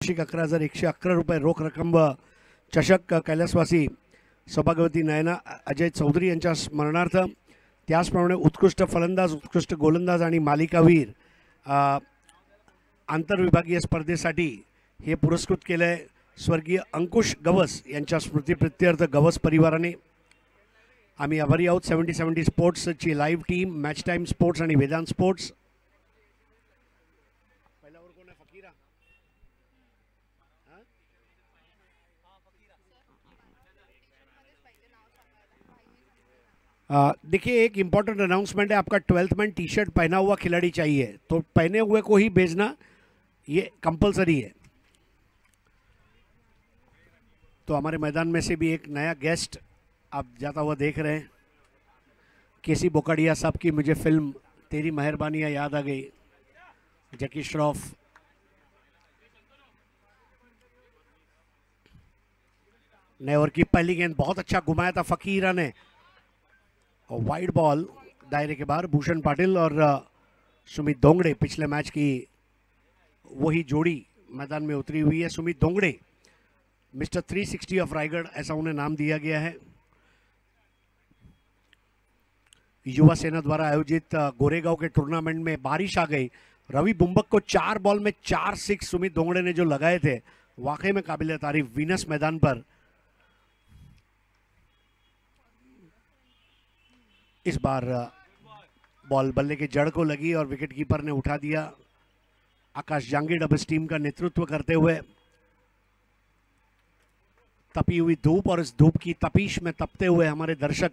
11,111 रुपये रोख रक्कम व चषक कैलासवासी सौभाग्यवती नयना अजय चौधरी यांच्या स्मरणार्थ, त्याचप्रमाणे उत्कृष्ट फलंदाज, उत्कृष्ट गोलंदाज आणि मालिकावीर आंतरविभागीय स्पर्धेसाठी हे पुरस्कृत केले आहे स्वर्गीय अंकुश गवस यांच्या स्मृतिप्रित्यर्थ गवस परिवाराने. आम्ही आभारी आहोत 70-70 स्पोर्ट्सची live team, match time sports आणि वेदांत स्पोर्ट्स. देखिए, एक इम्पॉर्टेंट अनाउंसमेंट है. आपका 12th मैन टी शर्ट पहना हुआ खिलाड़ी चाहिए, तो पहने हुए को ही भेजना, ये कंपलसरी है. तो हमारे मैदान में से भी एक नया गेस्ट आप जाता हुआ देख रहे हैं. केसी बोकाडिया साहब की मुझे फिल्म तेरी मेहरबानियाँ याद आ गई. जैकी श्रॉफ, नए ओवर की पहली गेंद बहुत अच्छा घुमाया था फकीरा ने, और वाइड बॉल दायरे के बाहर. भूषण पाटिल और सुमित दोंगड़े, पिछले मैच की वही जोड़ी मैदान में उतरी हुई है. सुमित दोंगड़े मिस्टर 360 ऑफ रायगढ़, ऐसा उन्हें नाम दिया गया है. युवा सेना द्वारा आयोजित गोरेगांव के टूर्नामेंट में बारिश आ गई. रवि बुम्बक को 4 बॉल में 4 6 सुमित दोंगड़े ने जो लगाए थे, वाकई में काबिल तारीफ. वीनस मैदान पर इस बार बॉल बल्ले के जड़ को लगी और विकेट कीपर ने उठा दिया. आकाश जांगीड़ अब इस टीम का नेतृत्व करते हुए. तपी हुई धूप और इस धूप की तपीश में तपते हुए हमारे दर्शक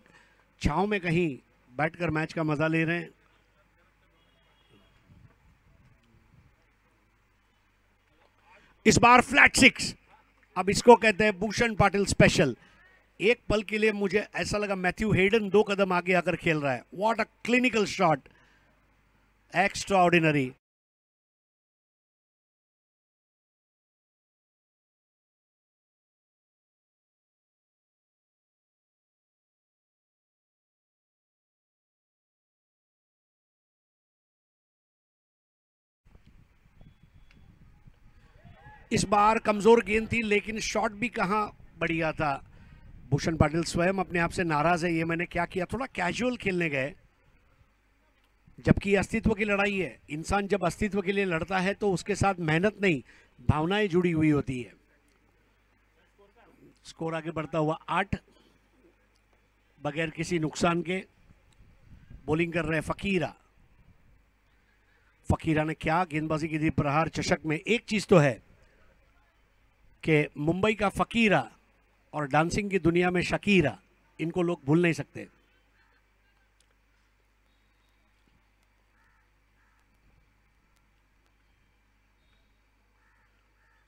छांव में कहीं बैठकर मैच का मजा ले रहे हैं. इस बार फ्लैट 6. अब इसको कहते हैं भूषण पाटिल स्पेशल. एक पल के लिए मुझे ऐसा लगा मैथ्यू हेडन 2 कदम आगे आकर खेल रहा है. What a clinical shot, extra ordinary. इस बार कमजोर गेंद थी, लेकिन शॉट भी कहां बढ़िया था. भूषण पाटिल स्वयं अपने आप से नाराज है. ये मैंने क्या किया, थोड़ा कैजुअल खेलने गए, जबकि अस्तित्व की लड़ाई है. इंसान जब अस्तित्व के लिए लड़ता है तो उसके साथ मेहनत नहीं, भावनाएं जुड़ी हुई होती है. स्कोर आगे बढ़ता हुआ 8, बगैर किसी नुकसान के. बॉलिंग कर रहे हैं फकीरा. फकीरा ने क्या गेंदबाजी की थी प्रहार चषक में. एक चीज तो है कि मुंबई का फकीरा और डांसिंग की दुनिया में शकीरा, इनको लोग भूल नहीं सकते.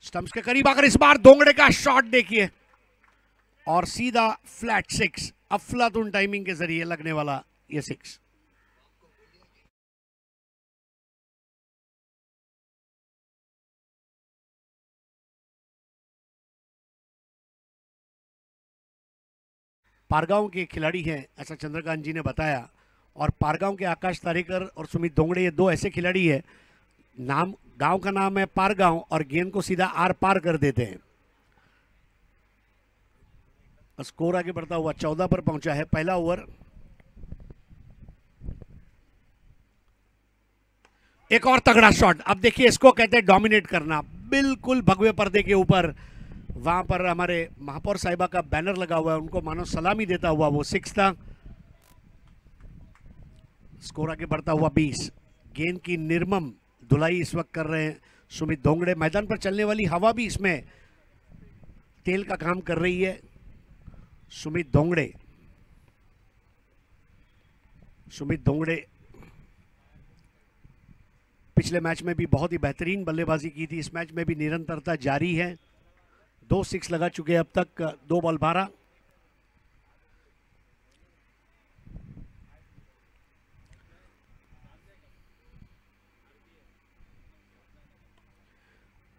स्टंप्स के करीब आकर इस बार दोंगड़े का शॉट देखिए, और सीधा फ्लैट 6. अफलातून टाइमिंग के जरिए लगने वाला ये 6. पारगांव के खिलाड़ी हैं, ऐसा चंद्रकांत जी ने बताया. और पारगांव के आकाश तारेकर और सुमित दोंगड़े, ये 2 ऐसे खिलाड़ी हैं, नाम गांव का नाम है पारगांव और गेंद को सीधा आर पार कर देते हैं. स्कोर आगे बढ़ता हुआ 14 पर पहुंचा है. पहला ओवर. एक और तगड़ा शॉट. अब देखिए, इसको कहते हैं डोमिनेट करना. बिल्कुल भगवे पर्दे के ऊपर वहां पर हमारे महापौर साहिबा का बैनर लगा हुआ है, उनको मानो सलामी देता हुआ वो 6 था. स्कोर आगे बढ़ता हुआ 20. गेंद की निर्मम धुलाई इस वक्त कर रहे हैं सुमित दोंगड़े. मैदान पर चलने वाली हवा भी इसमें तेल का काम कर रही है. सुमित दोंगड़े पिछले मैच में भी बहुत ही बेहतरीन बल्लेबाजी की थी. इस मैच में भी निरंतरता जारी है. 2 6 लगा चुके हैं अब तक. 2 बॉल 12.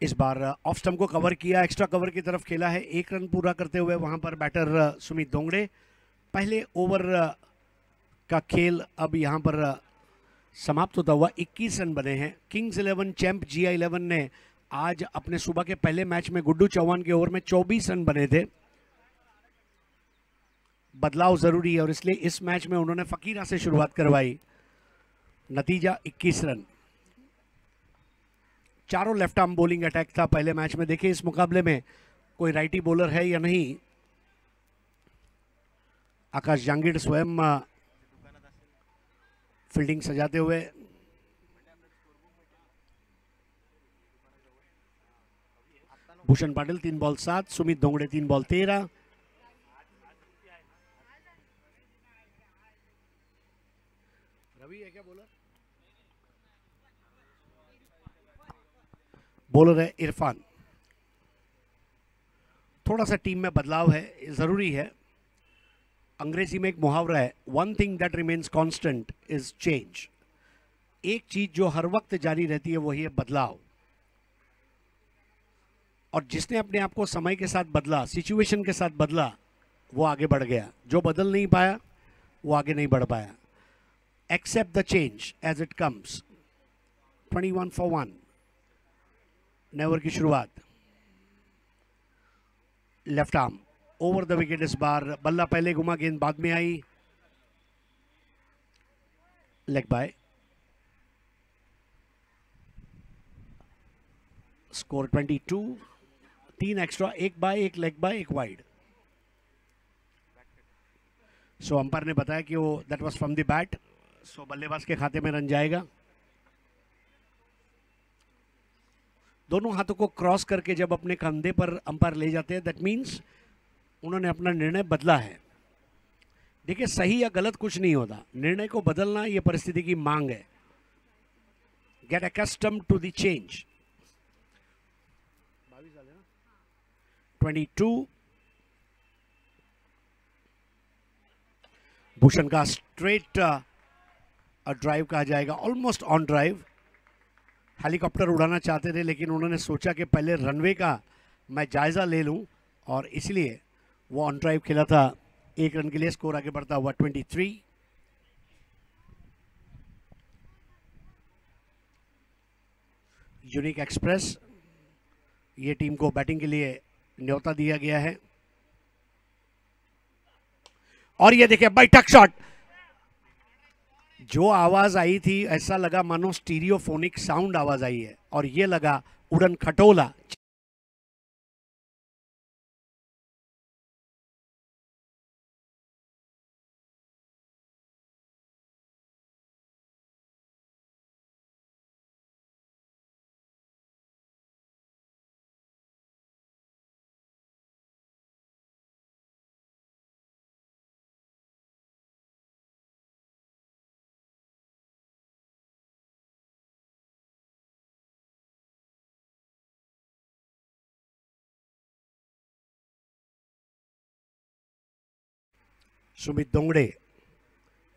इस बार ऑफ स्टंप को कवर किया, एक्स्ट्रा कवर की तरफ खेला है. 1 रन पूरा करते हुए वहां पर बैटर सुमित दोंगड़े. पहले ओवर का खेल अब यहां पर समाप्त होता हुआ 21 रन बने हैं. किंग्स 11 चैंप GI11 ने आज अपने सुबह के पहले मैच में गुड्डू चौहान के ओवर में 24 रन बने थे। बदलाव जरूरी है और इसलिए इस मैच में उन्होंने फकीरा से शुरुआत करवाई। नतीजा 21 रन। चारों लेफ्ट आर्म बॉलिंग अटैक था पहले मैच में। देखिए इस मुकाबले में कोई राइटी बॉलर है या नहीं। आकाश जांगीड़ स्वयं फील्डिंग सजाते हुए। Bhushan Patil 3 ball 7, Sumit Dongre 3 ball 13। रवि है क्या बॉलर है इरफान। थोड़ा सा टीम में बदलाव है, जरूरी है। अंग्रेजी में एक मुहावरा है, one thing that remains constant is change. एक चीज जो हर वक्त जारी रहती है वही है बदलाव। और जिसने अपने आप को समय के साथ बदला, सिचुएशन के साथ बदला, वो आगे बढ़ गया। जो बदल नहीं पाया वो आगे नहीं बढ़ पाया। Accept the change as it comes. 21 for 1। नेवर की शुरुआत। Left arm over the wicket. इस बार बल्ला पहले घुमा, गेंद बाद में आई। Leg bye. Score 22। 3 extra, 1 bye, 1 leg bye, 1 wide. So umpire ने बताया कि वो that was from the bat. So बल्लेबाज के खाते में रन जाएगा। दोनों हाथों को क्रॉस करके जब अपने कंधे पर अंपायर ले जाते हैं, दैट मीन्स उन्होंने अपना निर्णय बदला है। देखिए सही या गलत कुछ नहीं होता, निर्णय को बदलना यह परिस्थिति की मांग है। Get accustomed to the change. 22। Bhushan का स्ट्रेट ड्राइव कहा जाएगा, ऑलमोस्ट ऑन ड्राइव। हेलीकॉप्टर उड़ाना चाहते थे लेकिन उन्होंने सोचा कि पहले रनवे का मैं जायजा ले लूं और इसलिए वो ऑन ड्राइव खेला था। 1 रन के लिए स्कोर आगे बढ़ता हुआ 23। यूनिक एक्सप्रेस, ये टीम को बैटिंग के लिए न्योता दिया गया है। और ये देखिए बैठक शॉट। जो आवाज आई थी ऐसा लगा मानो स्टीरियोफोनिक साउंड आवाज आई है और ये लगा उड़न खटोला। सुमित दोंगड़े,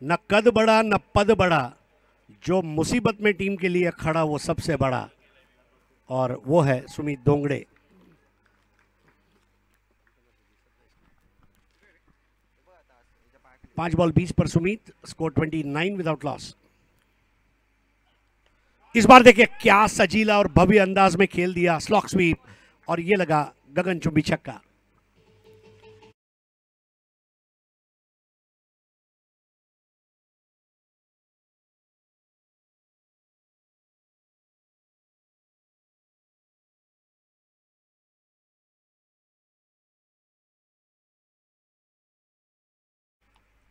न कद बड़ा न पद बड़ा, जो मुसीबत में टीम के लिए खड़ा वो सबसे बड़ा, और वो है सुमित दोंगड़े। पांच बॉल 20 पर सुमित, स्कोर 29 विदाउट लॉस। इस बार देखिए क्या सजीला और भव्य अंदाज में खेल दिया स्लॉक स्वीप और ये लगा गगनचुंबी छक्का।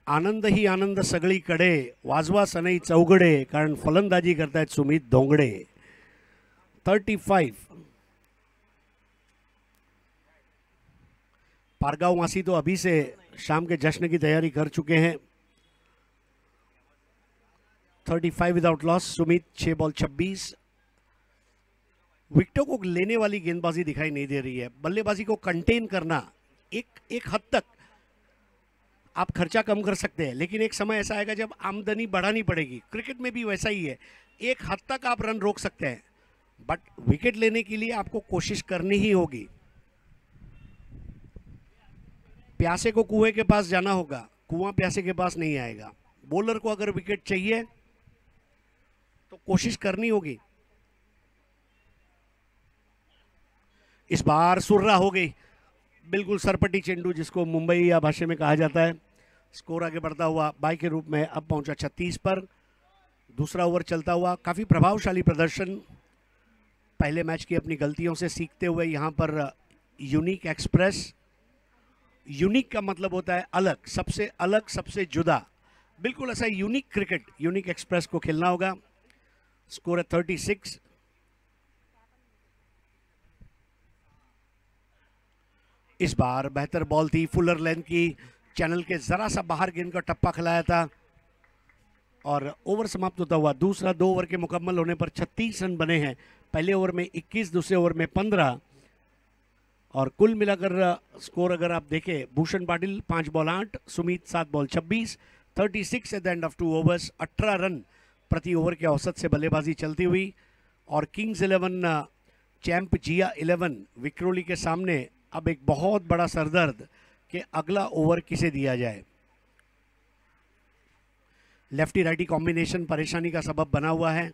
आनंद ही आनंद सगळीकडे, वाजवा सनई चौघडे, कारण फलंदाजी करतायत सुमित दोंगड़े। 35। पारगांववासी तो अभी से शाम के जश्न की तैयारी कर चुके हैं। 35 विदाउट लॉस। सुमित 6 बॉल 26। विकेटों को लेने वाली गेंदबाजी दिखाई नहीं दे रही है। बल्लेबाजी को कंटेन करना एक हद तक आप खर्चा कम कर सकते हैं, लेकिन एक समय ऐसा आएगा जब आमदनी बढ़ानी पड़ेगी। क्रिकेट में भी वैसा ही है, एक हद तक आप रन रोक सकते हैं बट विकेट लेने के लिए आपको कोशिश करनी ही होगी। प्यासे को कुएं के पास जाना होगा, कुआं प्यासे के पास नहीं आएगा। बॉलर को अगर विकेट चाहिए तो कोशिश करनी होगी। इस बार सुर्रा हो गई, बिल्कुल सरपटी चेंडू जिसको मुंबई या भाषा में कहा जाता है। स्कोर आगे बढ़ता हुआ 22 के रूप में अब पहुंचा 36 पर। दूसरा ओवर चलता हुआ, काफ़ी प्रभावशाली प्रदर्शन, पहले मैच की अपनी गलतियों से सीखते हुए यहाँ पर यूनिक एक्सप्रेस। यूनिक का मतलब होता है अलग, सबसे जुदा, बिल्कुल ऐसा यूनिक क्रिकेट, यूनिक एक्सप्रेस को खेलना होगा। स्कोर है 36। इस बार बेहतर बॉल थी, फुलर लेंथ की, चैनल के जरा सा बाहर गेंद का टप्पा खिलाया था और ओवर समाप्त होता हुआ दूसरा 2 ओवर के मुकम्मल होने पर 36 रन बने हैं। पहले ओवर में 21, दूसरे ओवर में 15 और कुल मिलाकर स्कोर अगर आप देखें, Bhushan Patil 5 ball 8, Sumit 7 ball 26, 36 at the end of 2 overs, 18 run प्रति ओवर के औसत से बल्लेबाजी चलती हुई। और किंग्स 11 चैंप जिया 11 विक्रोली के सामने अब एक बहुत बड़ा सरदर्द कि अगला ओवर किसे दिया जाए। लेफ्टी राइटी कॉम्बिनेशन परेशानी का सबब बना हुआ है।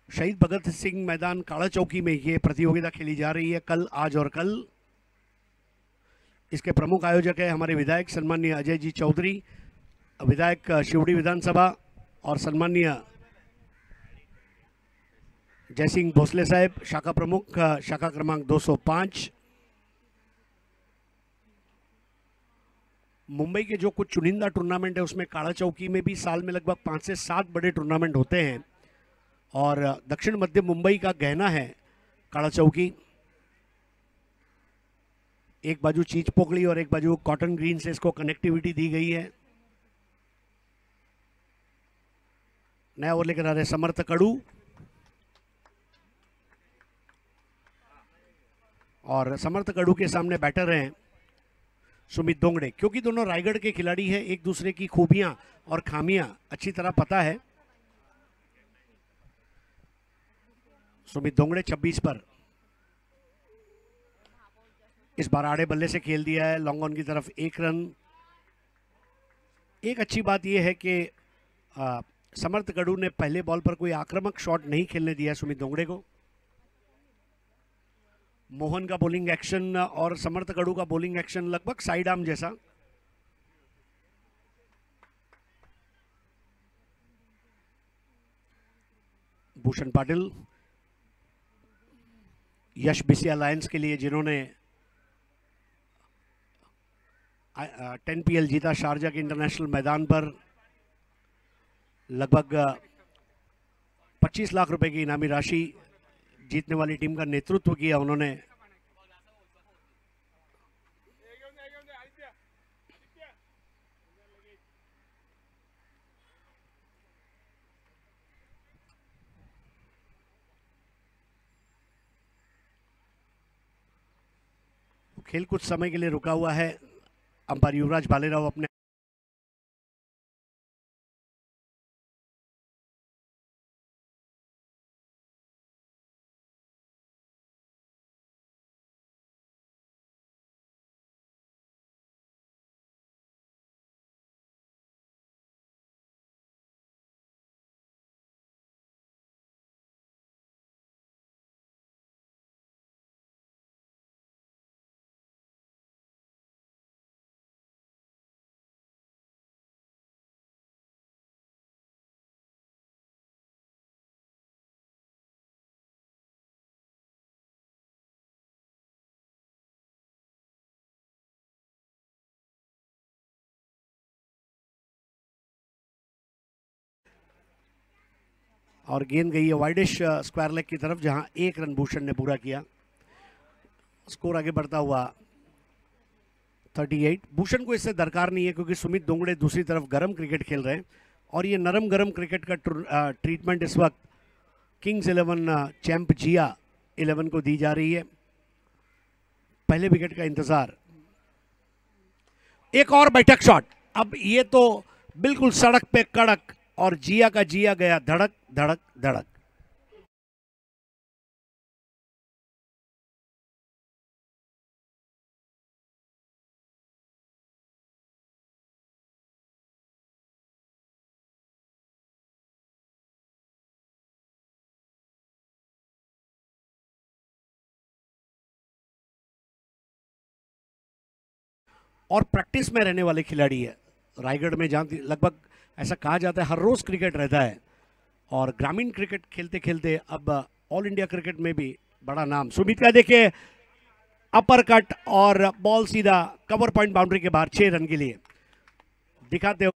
शहीद भगत सिंह मैदान काड़ा चौकी में ये प्रतियोगिता खेली जा रही है, कल, आज और कल। इसके प्रमुख आयोजक है हमारे विधायक सम्माननीय अजय जी चौधरी, विधायक शिवड़ी विधानसभा, और सम्माननीय जयसिंह भोसले साहब, शाखा प्रमुख, शाखा क्रमांक 205। मुंबई के जो कुछ चुनिंदा टूर्नामेंट है उसमें काड़ा चौकी में भी साल में लगभग 5 से 7 बड़े टूर्नामेंट होते हैं और दक्षिण मध्य मुंबई का गहना है काड़ा चौकी। एक बाजू चीज पोकड़ी और एक बाजू कॉटन ग्रीन से इसको कनेक्टिविटी दी गई है। नया ओवर लेकर आ रहे समर्थ कड़ू और समर्थ कड़ू के सामने बैटर हैं सुमित दोंगड़े। क्योंकि दोनों रायगढ़ के खिलाड़ी हैं, एक दूसरे की खूबियां और खामियां अच्छी तरह पता है। सुमित दोंगड़े 26 पर, इस बार आड़े बल्ले से खेल दिया है, लॉन्ग ऑन की तरफ 1 रन। एक अच्छी बात यह है कि समर्थ कड़ू ने पहले बॉल पर कोई आक्रामक शॉट नहीं खेलने दिया सुमित दोंगड़े को। मोहन का बॉलिंग एक्शन और समर्थ कड़ू का बॉलिंग एक्शन लगभग साइड आर्म जैसा। भूषण पाटिल यश बीसी अलायंस के लिए, जिन्होंने 10 PL जीता शारजा के इंटरनेशनल मैदान पर, लगभग 25 लाख रुपए की इनामी राशि जीतने वाली टीम का नेतृत्व किया उन्होंने। खेल कुछ समय के लिए रुका हुआ है। अंपायर युवराज भालेराव अपने और गेंद गई है वाइडिश स्क्वायर लेग की तरफ, जहां 1 रन भूषण ने पूरा किया। स्कोर आगे बढ़ता हुआ 38। भूषण को इससे दरकार नहीं है क्योंकि सुमित दोंगड़े दूसरी तरफ गर्म क्रिकेट खेल रहे हैं और ये नरम गरम क्रिकेट का ट्रीटमेंट इस वक्त किंग्स 11 चैंप जिया 11 को दी जा रही है। पहले विकेट का इंतजार, एक और बैठक शॉट, अब ये तो बिल्कुल सड़क पे कड़क और जिया का जिया गया धड़क धड़क धड़क। और प्रैक्टिस में रहने वाले खिलाड़ी है। रायगढ़ में जहाँ लगभग ऐसा कहा जाता है हर रोज क्रिकेट रहता है, और ग्रामीण क्रिकेट खेलते खेलते अब ऑल इंडिया क्रिकेट में भी बड़ा नाम। सुमित का देखिए अपर कट और बॉल सीधा कवर पॉइंट बाउंड्री के बाहर 6 रन के लिए दिखाते हो।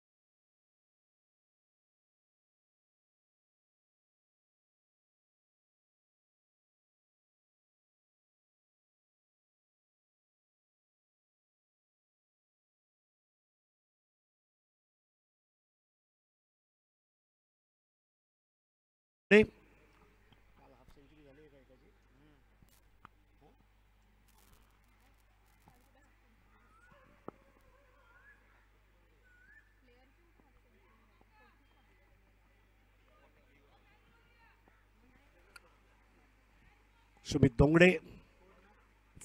Sumit Dongre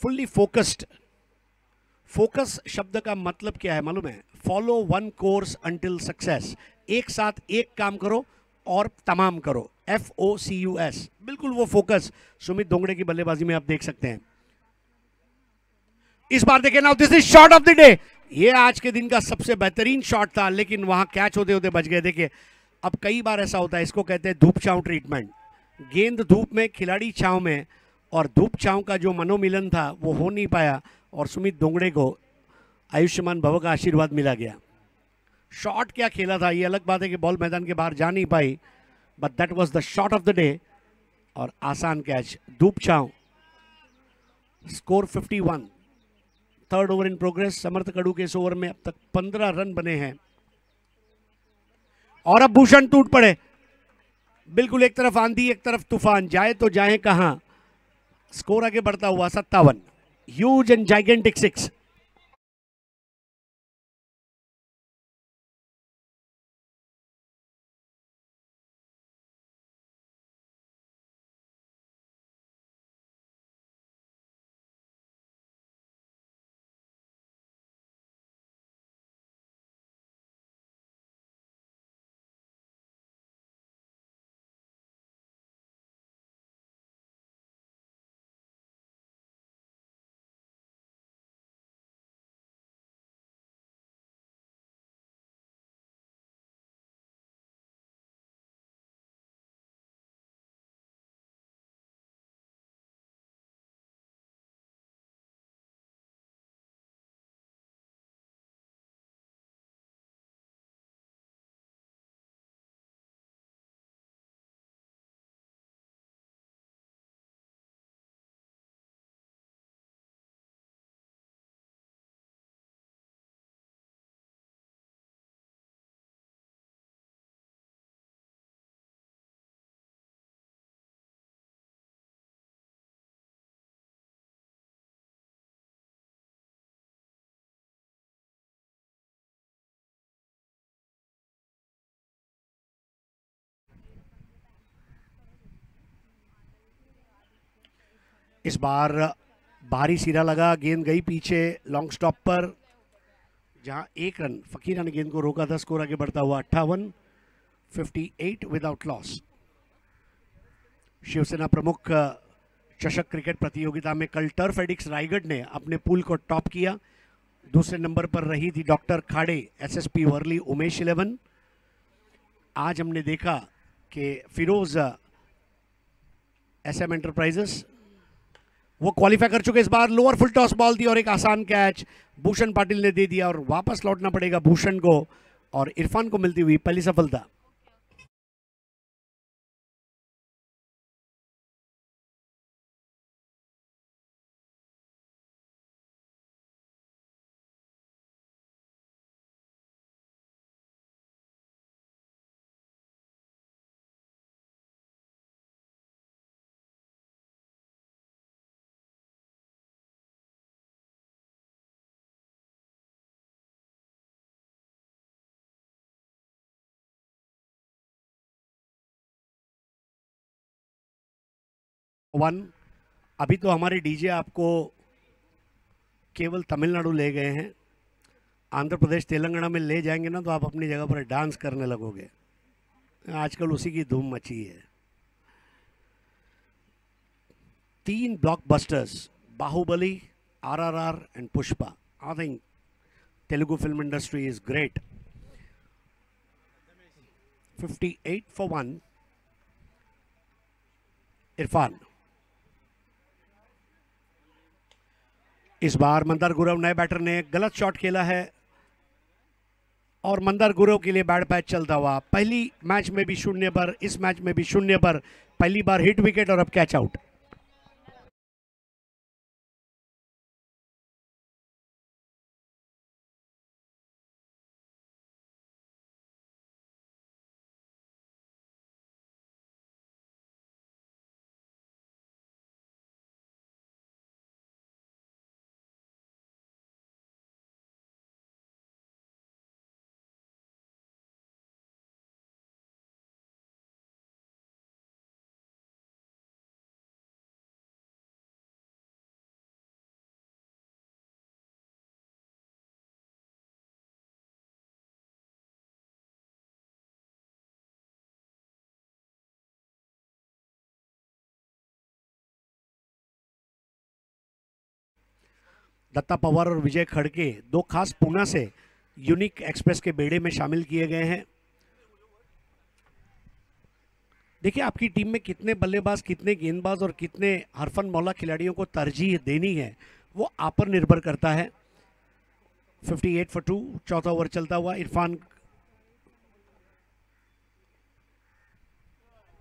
fully focused. Focus शब्द का मतलब क्या है मालूम है? Follow one course until success. एक साथ एक काम करो और तमाम करो, FOCUS। बिल्कुल वो फोकस सुमित दोंगड़े की बल्लेबाजी में आप देख सकते हैं। इस बार देखें, now this is shot of the day. ये आज के दिन का सबसे बेहतरीन शॉट था, लेकिन वहां कैच होते होते बच गए। देखिए अब कई बार ऐसा होता है, इसको कहते हैं धूप छांव ट्रीटमेंट। गेंद धूप में, खिलाड़ी छांव में, और धूप छांव का जो मनोमिलन था वो हो नहीं पाया, और सुमित दोंगड़े को आयुष्मान भव का आशीर्वाद मिला गया। शॉट क्या खेला था, ये अलग बात है कि बॉल मैदान के बाहर जा नहीं पाई, but that was the shot of the day. और आसान कैच, धूप छांव। Score 51। Third over in progress. Samarth Kadu के इस ओवर में अब तक 15 रन बने हैं। और अब भूषण टूट पड़े। बिल्कुल एक तरफ आंधी एक तरफ तूफान, जाए तो जाए कहां। स्कोर आगे बढ़ता हुआ 57। Huge and gigantic 6। इस बार भारी सिरा लगा, गेंद गई पीछे लॉन्ग स्टॉप पर, जहां 1 रन फकीरा ने गेंद को रोका था। स्कोर आगे बढ़ता हुआ 58। 58 विदाउट लॉस। शिवसेना प्रमुख चषक क्रिकेट प्रतियोगिता में कल टर्फ एडिक्स रायगढ़ ने अपने पूल को टॉप किया। दूसरे नंबर पर रही थी डॉक्टर खाड़े SSP वर्ली उमेश 11। आज हमने देखा कि फिरोज SM एंटरप्राइजेस वो क्वालिफाई कर चुके। इस बार लोअर फुल टॉस बॉल थी और एक आसान कैच भूषण पाटिल ने दे दिया, और वापस लौटना पड़ेगा भूषण को, और इरफान को मिलती हुई पहली सफलता। वन। अभी तो हमारे डीजे आपको केवल तमिलनाडु ले गए हैं, आंध्र प्रदेश तेलंगाना में ले जाएंगे ना तो आप अपनी जगह पर डांस करने लगोगे। आजकल उसी की धूम मची है। 3 blockbusters, Baahubali, RRR and Pushpa. I think Telugu film industry is great. 58 for 1. Irfan, इस बार मंदार गुरव नए बैटर ने गलत शॉट खेला है और मंदार गुरव के लिए बैड पैच चलता हुआ। पहली मैच में भी 0 पर, इस मैच में भी 0 पर। पहली बार हिट विकेट और अब कैच आउट। दत्ता पवार और विजय खड़के, दो खास पूना से यूनिक एक्सप्रेस के बेड़े में शामिल किए गए हैं। देखिए, आपकी टीम में कितने बल्लेबाज, कितने गेंदबाज और कितने हरफन मौला खिलाड़ियों को तरजीह देनी है, वो आप पर निर्भर करता है। 58 for 2, चौथा ओवर चलता हुआ। इरफान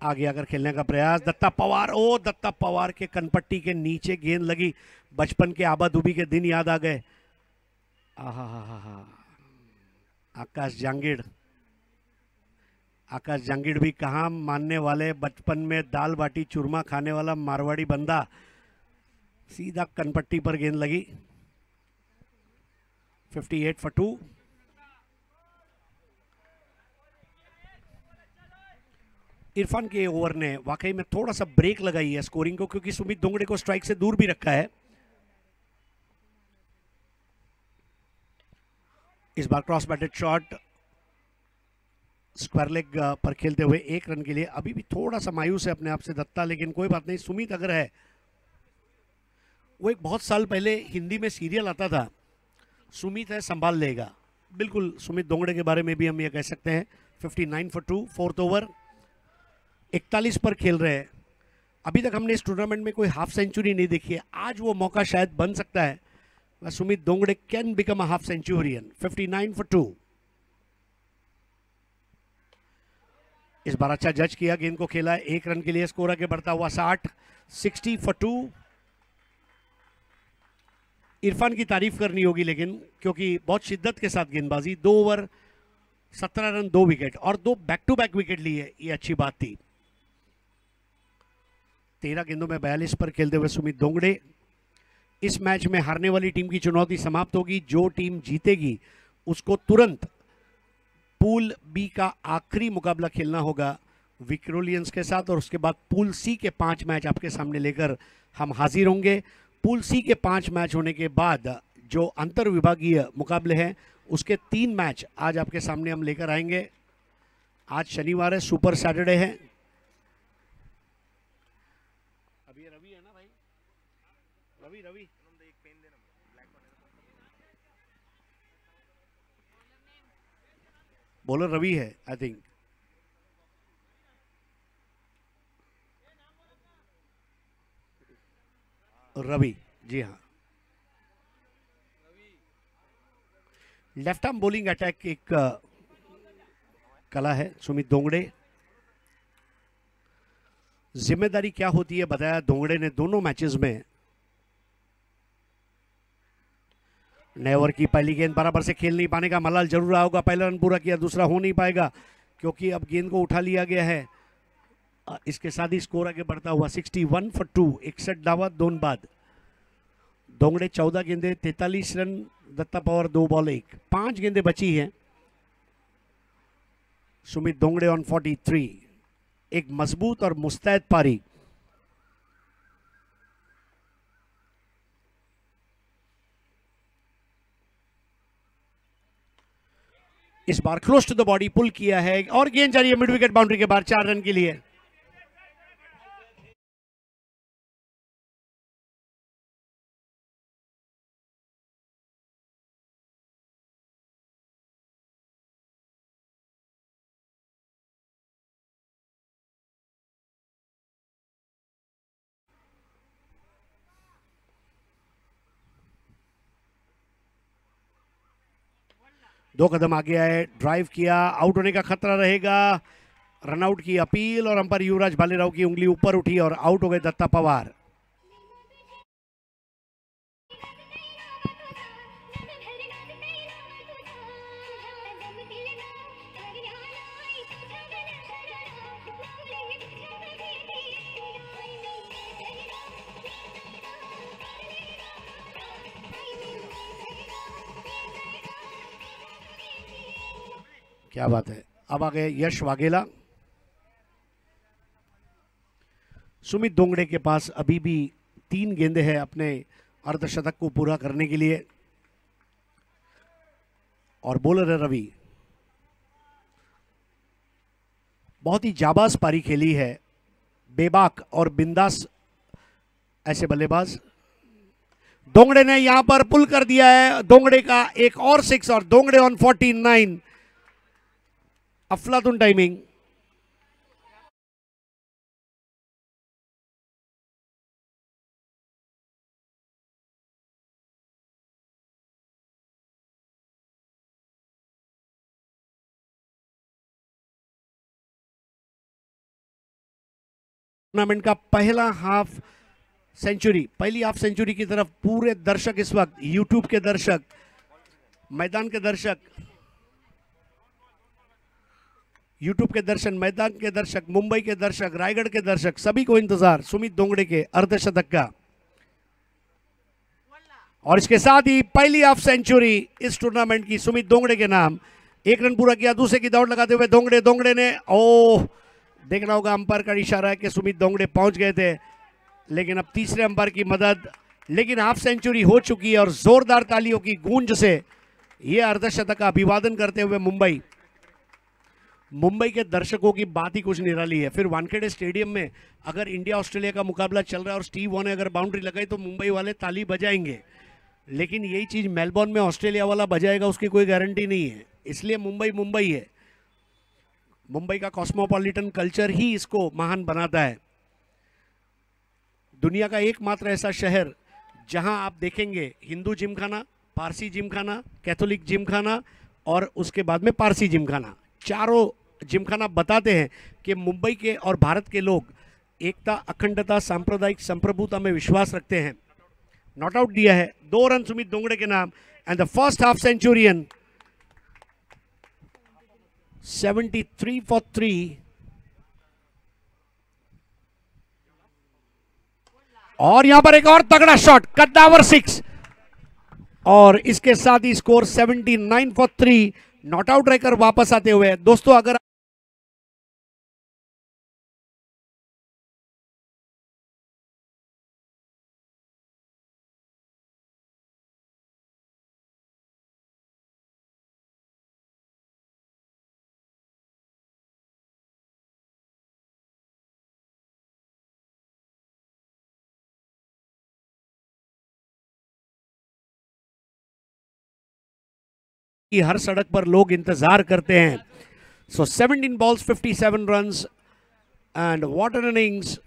आगे आकर खेलने का प्रयास। दत्ता पवार, ओ दत्ता पवार के कनपट्टी के नीचे गेंद लगी। बचपन के आबादूबी के दिन याद आ गए। आहा, आकाश जांगिड़, आकाश जांगिड़ भी कहाँ मानने वाले। बचपन में दाल बाटी चूरमा खाने वाला मारवाड़ी बंदा, सीधा कनपट्टी पर गेंद लगी। 58 for 2। इरफान के ओवर ने वाकई में थोड़ा सा ब्रेक लगाई है स्कोरिंग को, क्योंकि सुमित दोंगड़े को स्ट्राइक से दूर भी रखा है। इस बार cross batted shot square leg पर खेलते हुए 1 रन के लिए। अभी भी थोड़ा सा मायूस है अपने आप से दत्ता, लेकिन कोई बात नहीं। सुमित अगर है, वो एक बहुत साल पहले हिंदी में सीरियल आता था, सुमित है संभाल लेगा। बिल्कुल सुमित दोंगड़े के बारे में भी हम ये कह सकते हैं। 59 for 2, फोर्थ ओवर। 41 पर खेल रहे हैं। अभी तक हमने इस टूर्नामेंट में कोई हाफ सेंचुरी नहीं देखी है। आज वो मौका शायद बन सकता है। Sumit Dongre can become a half centurion. 59 for 2। इस बार अच्छा जज किया, गेंद को खेला 1 रन के लिए। स्कोर आगे बढ़ता हुआ 60। 60 for 2। इरफान की तारीफ करनी होगी लेकिन, क्योंकि बहुत शिद्दत के साथ गेंदबाजी। 2 ओवर 17 रन, 2 विकेट और 2 बैक टू बैक विकेट लिए, ये अच्छी बात थी। 13 गेंदों में 42 पर खेलते हुए सुमित दोंगड़े। इस मैच में हारने वाली टीम की चुनौती समाप्त होगी। जो टीम जीतेगी उसको तुरंत पूल बी का आखिरी मुकाबला खेलना होगा विक्रोलियंस के साथ, और उसके बाद पूल सी के 5 मैच आपके सामने लेकर हम हाजिर होंगे। पूल सी के 5 मैच होने के बाद जो अंतर विभागीय मुकाबले हैं, उसके 3 मैच आज आपके सामने हम लेकर आएंगे। आज शनिवार है, सुपर सैटरडे है। अभी रवि है ना भाई, रवि बॉलर रवि है आई थिंक। रवि, जी हाँ। लेफ्ट आर्म बॉलिंग अटैक एक कला है सुमित दोंगड़े। जिम्मेदारी क्या होती है बताया दोंगड़े ने दोनों मैचेस में। नए ओवर की पहली गेंद बराबर से खेल नहीं पाने का मलाल जरूर रहा होगा। पहला रन पूरा किया, दूसरा हो नहीं पाएगा क्योंकि अब गेंद को उठा लिया गया है। इसके साथ ही स्कोर आगे बढ़ता हुआ 61 for 2। 61 दावा, 2 बाद। दोंगड़े 14 गेंदे, 43 रन। दत्ता पवार 2 बॉल 1। 5 गेंदे बची हैं। सुमित दोंगड़े ऑन 43। एक मजबूत और मुस्तैद पारी। इस बार क्लोज टू द बॉडी पुल किया है और गेंद जा रही है मिड विकेट बाउंड्री के बाहर 4 रन के लिए। 2 कदम आगे आए, ड्राइव किया, आउट होने का खतरा रहेगा। रनआउट की अपील और अंपायर युवराज भालेराव की उंगली ऊपर उठी और आउट हो गए दत्ता पवार। क्या बात है। अब आ गए यश वाघेला। सुमित दोंगड़े के पास अभी भी 3 गेंदें हैं अपने अर्धशतक को पूरा करने के लिए। और बॉलर है रवि। बहुत ही जाबाज पारी खेली है, बेबाक और बिंदास ऐसे बल्लेबाज। दोंगड़े ने यहां पर पुल कर दिया है। दोंगड़े का एक और 6 और दोंगड़े ऑन 49। अफलातुन टाइमिंग। टूर्नामेंट का पहला हाफ सेंचुरी, पहली हाफ सेंचुरी की तरफ पूरे दर्शक इस वक्त, यूट्यूब के दर्शक, मैदान के दर्शक, यूट्यूब के दर्शक, मैदान के दर्शक, मुंबई के दर्शक, रायगढ़ के दर्शक, सभी को इंतजार सुमित दोंगड़े के अर्धशतक का। और इसके साथ ही पहली हाफ सेंचुरी इस टूर्नामेंट की सुमित दोंगड़े के नाम। 1 रन पूरा किया, दूसरे की दौड़ लगाते हुए दोंगड़े ने, ओह, देखना होगा अंपायर का इशारा है कि सुमित दोंगड़े पहुंच गए थे, लेकिन अब तीसरे अंपायर की मदद। लेकिन हाफ सेंचुरी हो चुकी है और जोरदार तालियों की गूंज से यह अर्धशतक का अभिवादन करते हुए मुंबई के दर्शकों की बात ही कुछ निराली है। फिर वानखेड़े स्टेडियम में अगर इंडिया ऑस्ट्रेलिया का मुकाबला चल रहा है और स्टीव वॉ ने अगर बाउंड्री लगाई तो मुंबई वाले ताली बजाएंगे, लेकिन यही चीज मेलबोर्न में ऑस्ट्रेलिया वाला बजाएगा उसकी कोई गारंटी नहीं है। इसलिए मुंबई है। मुंबई का कॉस्मोपॉलिटन कल्चर ही इसको महान बनाता है। दुनिया का एकमात्र ऐसा शहर जहां आप देखेंगे हिंदू जिमखाना, पारसी जिमखाना, कैथोलिक जिमखाना और उसके बाद में पारसी जिमखाना, चारों जिमखाना बताते हैं कि मुंबई के और भारत के लोग एकता, अखंडता, सांप्रदायिक संप्रभुता में विश्वास रखते हैं। नॉट आउट दिया है, 2 रन सुमित दोंगड़े के नाम and the first half Centurion 73 for 3। और यहां पर एक और तगड़ा शॉट, कद्दावर 6 और इसके साथ ही स्कोर 79 for 3। नॉट आउट रहकर वापस आते हुए दोस्तों, अगर हर सड़क पर लोग इंतजार करते हैं। सो 17 balls 57 runs and what an innings.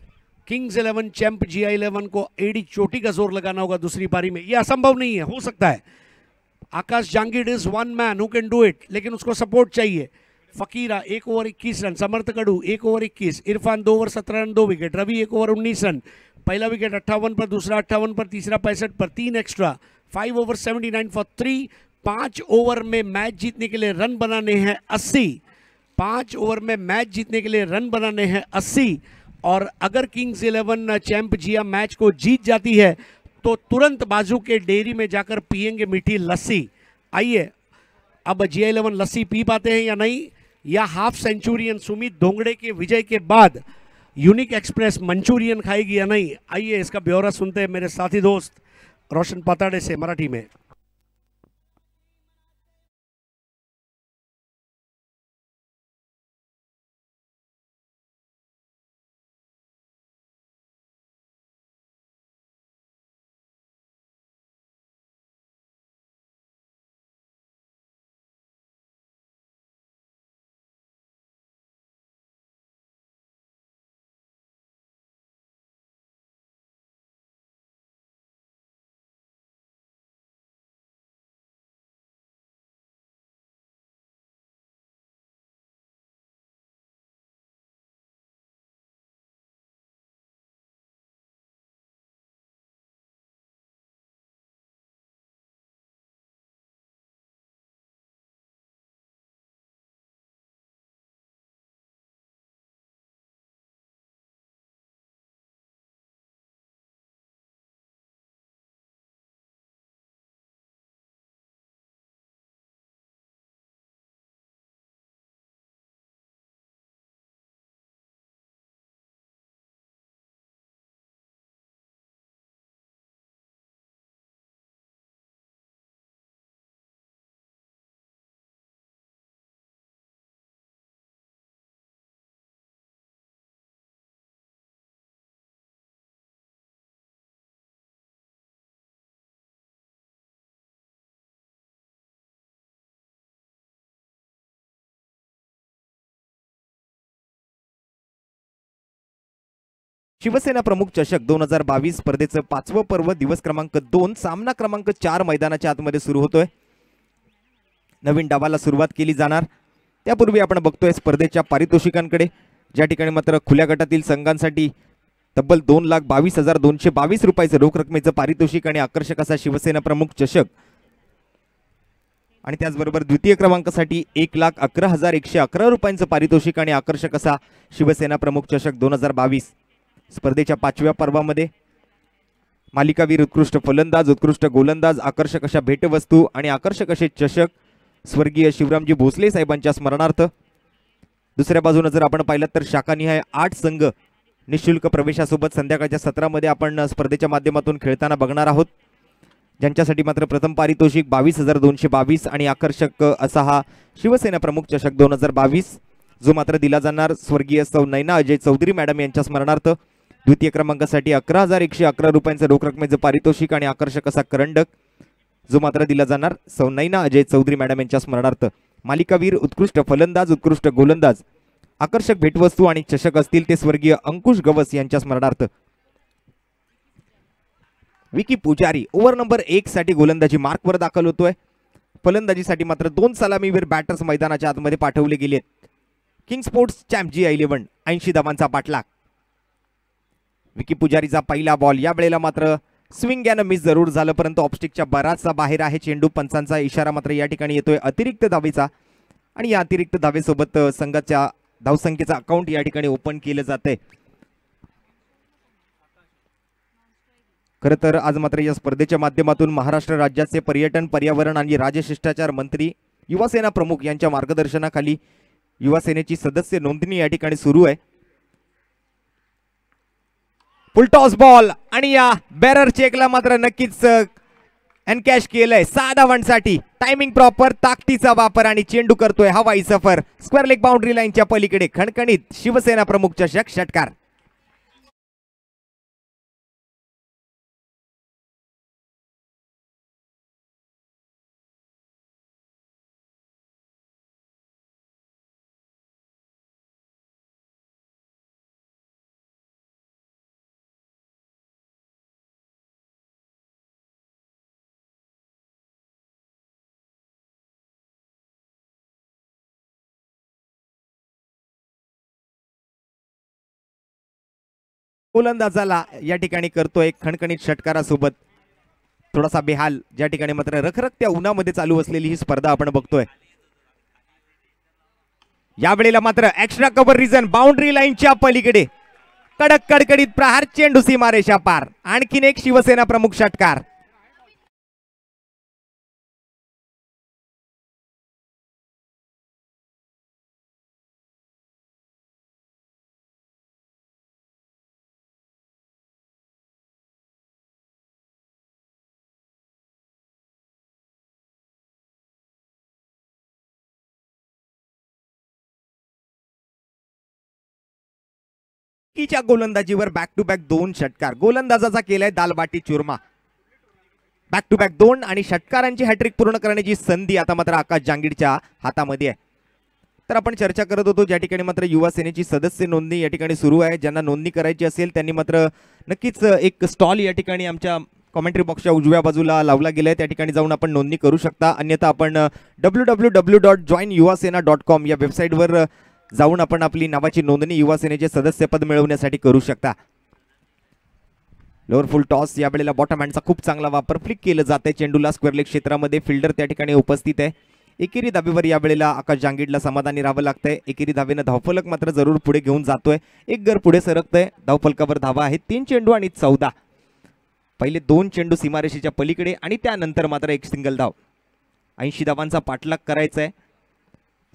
Kings 11 champ GI 11 को एडी चोटी का जोर लगाना होगा दूसरी पारी में। यह असंभव नहीं है, हो सकता है। Akash Jangid is one man who can do it, लेकिन उसको सपोर्ट चाहिए। Fakira 1 over 21 run, Samarth Kadu 1 over 21, Irfan 2 over 17 run 2 wicket, Ravi 1 over 19 run, पहला विकेट 58 पर, दूसरा 58 पर, तीसरा 65 पर, 3 एक्स्ट्रा, 5 ओवर 79 फॉर 3। 5 ओवर में मैच जीतने के लिए रन बनाने हैं 80। 5 ओवर में मैच जीतने के लिए रन बनाने हैं 80। और अगर किंग्स 11 चैंप जिया मैच को जीत जाती है तो तुरंत बाजू के डेयरी में जाकर पिएंगे मीठी लस्सी। आइए, अब GI 11 लस्सी पी पाते हैं या नहीं, या हाफ सेंचुरियन सुमित दोंगड़े के विजय के बाद यूनिक एक्सप्रेस मंचूरियन खाएगी या नहीं। आइए इसका ब्यौरा सुनते हैं मेरे साथी दोस्त रोशन पाताड़े से मराठी में। शिवसेना प्रमुख चषक 2022 स्पर्धेचं 5वं पर्व दिवस क्रमांक 2 सामना क्रमांक 4 मैदानाच्या आतमध्ये सुरू होतोय. नवीन डावाला सुरुवात केली जाणार त्यापूर्वी आपण बघतोय स्पर्धेच्या पारितोषिकांकडे, ज्या ठिकाणी मात्र खुल्या गटातील संघांसाठी तब्बल 2,22,222 रुपयाचं रोख रकमेचं पारितोषिक आणि आकर्षक असा शिवसेना प्रमुख चषक, आणि त्याचबरोबर द्वितीय क्रमांकासाठी 1,11,111 रुपयांचं पारितोषिक आणि आकर्षक असा शिवसेना प्रमुख चषक 2022. स्पर्धेच्या 5व्या पर्वामध्ये मालिकावीर, उत्कृष्ट फलंदाज, उत्कृष्ट गोलंदाज, आकर्षक अशा भेटवस्तू आणि आकर्षक असे चषक स्वर्गीय शिवरामजी भोसले साहेबांच्या स्मरणार्थ. दुसऱ्या बाजूने जर आपण पाहिलं तर शाखानिहाय 8 संघ निशुल्क प्रवेशासोबत संध्याकाळच्या सत्रामध्ये आपण स्पर्धेच्या माध्यमातून खेळताना बघणार आहोत, ज्यांच्यासाठी मात्र प्रथम पारितोषिक 22,222 आणि आकर्षक असा हा शिवसेना प्रमुख चषक 2022, जो मात्र दिला जाणार स्वर्गीय सौ नैना अजय चौधरी मॅडम यांच्या स्मरणार्थ. द्वितीय क्रमांकासाठी 11,111 रुपयांचं रोख रकमेचं पारितोषिक आणि आकर्षक असा करंडक, जो मात्र दिला जाणार सौ नैना अजय चौधरी मॅडम यांच्या स्मरणार्थ. मालिकावीर, उत्कृष्ट फलंदाज, उत्कृष्ट गोलंदाज, आकर्षक भेटवस्तू आणि चषक असतील ते स्वर्गीय अंकुश गवस यांच्या स्मरणार्थ. विकी पुजारी ओव्हर नंबर 1 साठी गोलंदाजी मार्कवर दाखल होतोय. फलंदाजीसाठी मात्र 2 सलामीवीर बॅटर्स मैदानाच्या आतमध्ये पाठवले गेलेत. किंग स्पोर्ट्स चॅम्प G11 80 धावांचा पाठलाग. विकी पुजारीचा पहिला बॉल या वेळेला मात्र स्विंग यानं मिस जरूर झालं, परंतु ऑफस्टिकच्या बराचसा बाहेर आहे चेंडू. पंचांचा इशारा मात्र या ठिकाणी येतोय अतिरिक्त धावेचा, आणि या अतिरिक्त धावेसोबत संघाच्या धावसंख्येचं अकाउंट या ठिकाणी ओपन केलं जातंय. खरं तर आज मात्र या स्पर्धेच्या माध्यमातून महाराष्ट्र राज्याचे पर्यटन, पर्यावरण आणि राजशिष्टाचार मंत्री, युवासेना प्रमुख यांच्या मार्गदर्शनाखाली युवासेनेची सदस्य नोंदणी या ठिकाणी सुरू आहे. फुल टॉस बॉल, आणि या बॅरर चेकला मात्र नक्कीच एनकॅश केलंय 6 धावांसाठी. टायमिंग प्रॉपर, ताकदीचा वापर, आणि चेंडू करतोय हवाई सफर स्क्वेअर लेग बाउंड्री लाईनच्या पलीकडे. खणखणीत शिवसेना प्रमुख चषक षटकार. गोलंदाजाला या ठिकाणी करतोय खणखणीत षटकारासोबत. थोडासा बेहाल, ज्या ठिकाणी मात्र रखरखत्या उन्हामध्ये चालू असलेली ही स्पर्धा आपण बघतोय. यावेळेला मात्र एक्स्ट्रा कव्हर रिजन बाउंड्री लाईनच्या पलीकडे कडक कडकडीत प्रहार, चेंडू सीमारेषा पार. आणखीन एक शिवसेना प्रमुख षटकार. च्या गोलंदाजीवर बॅक टू बॅक 2 षटकार. गोलंदाजाचा केलाय दालबाटी चुरमा. बॅक टू बॅक 2 आणि षटकारांची हॅट्रिक पूर्ण करण्याची संधी आता मात्र आकाश जांगीडच्या हातामध्ये आहे. तर आपण चर्चा करत होतो ज्या ठिकाणी मात्र युवा सेनेची सदस्य नोंदणी या ठिकाणी सुरू आहे. ज्यांना नोंदणी करायची असेल त्यांनी मात्र नक्कीच एक स्टॉल या ठिकाणी आमच्या कमेंट्री बॉक्सच्या उजव्या बाजूला लावला गेलाय, त्या ठिकाणी जाऊन आपण नोंदणी करू शकता. अन्यथा आपण www.joinyuvasena.com या वेबसाईटवर जाऊन आपण आपली नावाची नोंदणी युवा सेनेचे सदस्यपद मिळवण्यासाठी करू शकता. लोअर फुल टॉस, या वेळेला बॉटम हँडचा खूप चांगला वापर. फ्लिक केलं जाते चेंडूला स्क्वेअर लेग क्षेत्रामध्ये. फिल्डर त्या ठिकाणी उपस्थित आहे. एकेरी धावेवर या वेळेला आकाश जांगीडला समाधानी राहावं लागतंय. एकेरी धावेनं धावफलक मात्र जरूर पुढे घेऊन जातोय. एक गर पुढे सरकतंय. धावफलकावर धावा आहेत 3 चेंडू आणि 14. पहिले 2 चेंडू सीमारेषेच्या पलीकडे आणि त्यानंतर मात्र एक सिंगल धाव. 80 धावांचा पाठलाग करायचा आहे.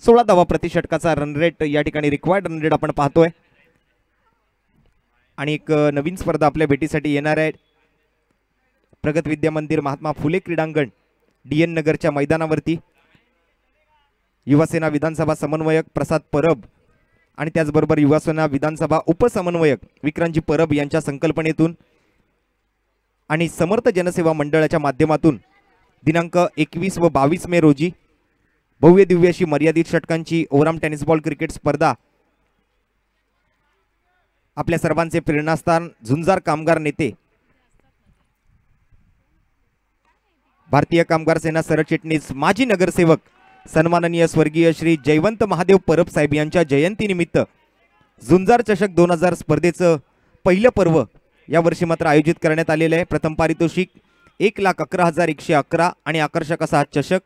16 धावा प्रति षटकाचा रन रेट या ठिकाणी रिक्वायर्ड रन रेट आपण पाहतोय. आणि एक नवीन स्पर्धा आपल्या भेटीसाठी येणार आहे. प्रगत विद्या मंदिर महात्मा फुले क्रीडांगण DN नगरच्या मैदानावरती युवासेना विधानसभा समन्वयक प्रसाद परब आणि त्याचबरोबर युवासेना विधानसभा उपसमन्वयक विक्रांतजी परब यांच्या संकल्पनेतून आणि समर्थ जनसेवा मंडळाच्या माध्यमातून दिनांक 21 व 22 मे रोजी भव्य दिव्य अशी मर्यादित षटकांची ओव्हरआर्म टेनिस बॉल क्रिकेट स्पर्धा आपल्या सर्वांचे प्रेरणास्थान झुंजार कामगार नेते भारतीय कामगार सेना सरचिटणीस माजी नगरसेवक सन्माननीय स्वर्गीय श्री जयवंत महादेव परब साहेब यांच्या जयंतीनिमित्त झुंजार चषक 2000 स्पर्धेचं पहिलं पर्व यावर्षी मात्र आयोजित करण्यात आलेलं आहे। प्रथम पारितोषिक 1,11,111 आणि आकर्षक असा चषक,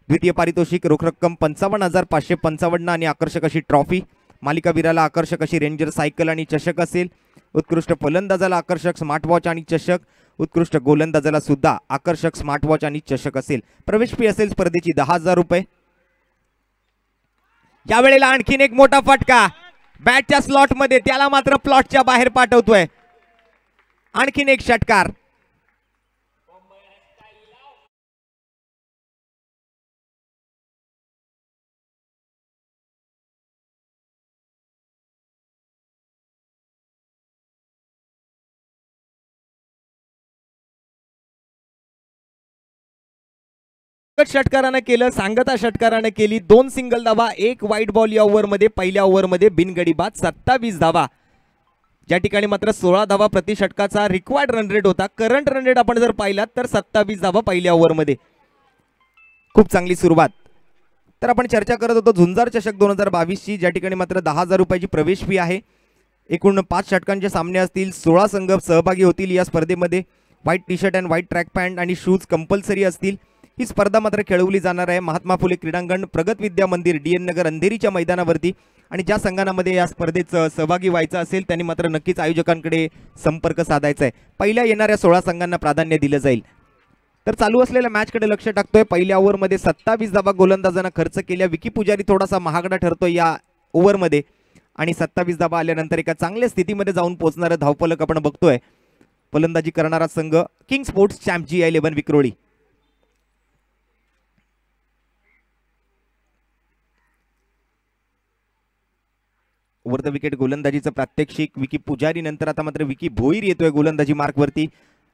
द्वितीय पारितोषिक रोख रक्कम 55,555 आणि आकर्षक अशी ट्रॉफी, मालिकावीराला आकर्षक अशी रेंजर सायकल आणि चषक असेल, उत्कृष्ट फलंदाजाला आकर्षक स्मार्ट वॉच आणि चषक, उत्कृष्ट गोलंदाजाला सुद्धा आकर्षक स्मार्ट वॉच आणि चषक असेल। प्रवेश फी असेल स्पर्धेची 10,000 रुपये। यावेळेला आणखीन एक मोठा फटका बॅटच्या स्लॉट मध्ये, त्याला मात्र प्लॉटच्या बाहेर पाठवतोय। आणखीन एक षटकार, षटकारानं केलं, सांगता षटकारानं केली 2 सिंगल धावा, 1 वाईट बॉल या ओव्हरमध्ये। पहिल्या ओव्हरमध्ये बिनगडी बाद 27 धावा, ज्या ठिकाणी मात्र 16 धावा प्रति षटकाचा रिक्वायर्ड रन रेट होता। करंट रन रेट आपण जर पाहिलात तर 27 धावा पहिल्या ओव्हरमध्ये, खूप चांगली सुरुवात। तर आपण चर्चा करत होतो झुंजार चषक 2022 ची, ज्या ठिकाणी मात्र 10,000 रुपयाची प्रवेश फी आहे। एकूण 5 षटकांचे सामने असतील, 16 संघ सहभागी होतील या स्पर्धेमध्ये। White T shirt and white track pant आणि शूज कंपल्सरी असतील। ही स्पर्धा मात्र खेळवली जाणार आहे महात्मा फुले क्रीडांगण, प्रगत विद्या मंदिर, DN नगर अंधेरीच्या मैदानावरती। आणि ज्या संघांमध्ये या स्पर्धेत सहभागी व्हायचं असेल त्यांनी मात्र नक्कीच आयोजकांकडे संपर्क साधायचा आहे। पहिल्या येणाऱ्या 16 संघांना प्राधान्य दिलं जाईल। तर चालू असलेल्या मॅचकडे लक्ष टाकतोय। पहिल्या ओव्हरमध्ये 27 धावा गोलंदाजांना खर्च केल्या। विकी पुजारी थोडासा महागडा ठरतोय या ओव्हरमध्ये आणि 27 धावा आल्यानंतर एका चांगल्या स्थितीमध्ये जाऊन पोहोचणारं धावफलक आपण बघतोय। फलंदाजी करणारा संघ king sports champ GI11 Vikhroli. Over the wicket गोलंदाजीचं प्रात्यक्षिक विकी पुजारी, नंतर आता मात्र विकी भोईर येतोय गोलंदाजी मार्कवरती।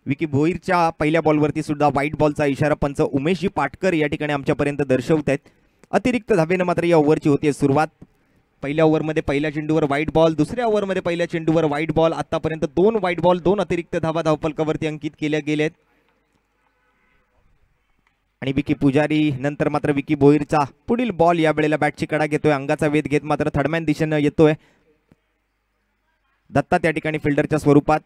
विकी भोईरच्या पहिल्या बॉलवरती सुद्धा व्हाईट बॉलचा इशारा पंच उमेशजी पाटकर या ठिकाणी आमच्यापर्यंत दर्शवत आहेत। अतिरिक्त धावेनं मात्र या ओव्हरची होती सुरुवात। पहिल्या ओव्हरमध्ये पहिल्या चेंडूवर व्हाईट बॉल, दुसऱ्या ओव्हरमध्ये पहिल्या चेंडूवर व्हाईट बॉल, आतापर्यंत 2 व्हाईट बॉल, 2 अतिरिक्त धावा धावफलकावरती अंकित केल्या गेल्यात। आणि विकी पुजारी नंतर मात्र विकी भोईरचा पुढील बॉल या वेळेला बॅटची कडा घेतोय, अंगाचा वेध घेत मात्र थर्डमॅन दिशेनं येतोय। दत्ता त्या ठिकाणी फिल्डरच्या स्वरूपात।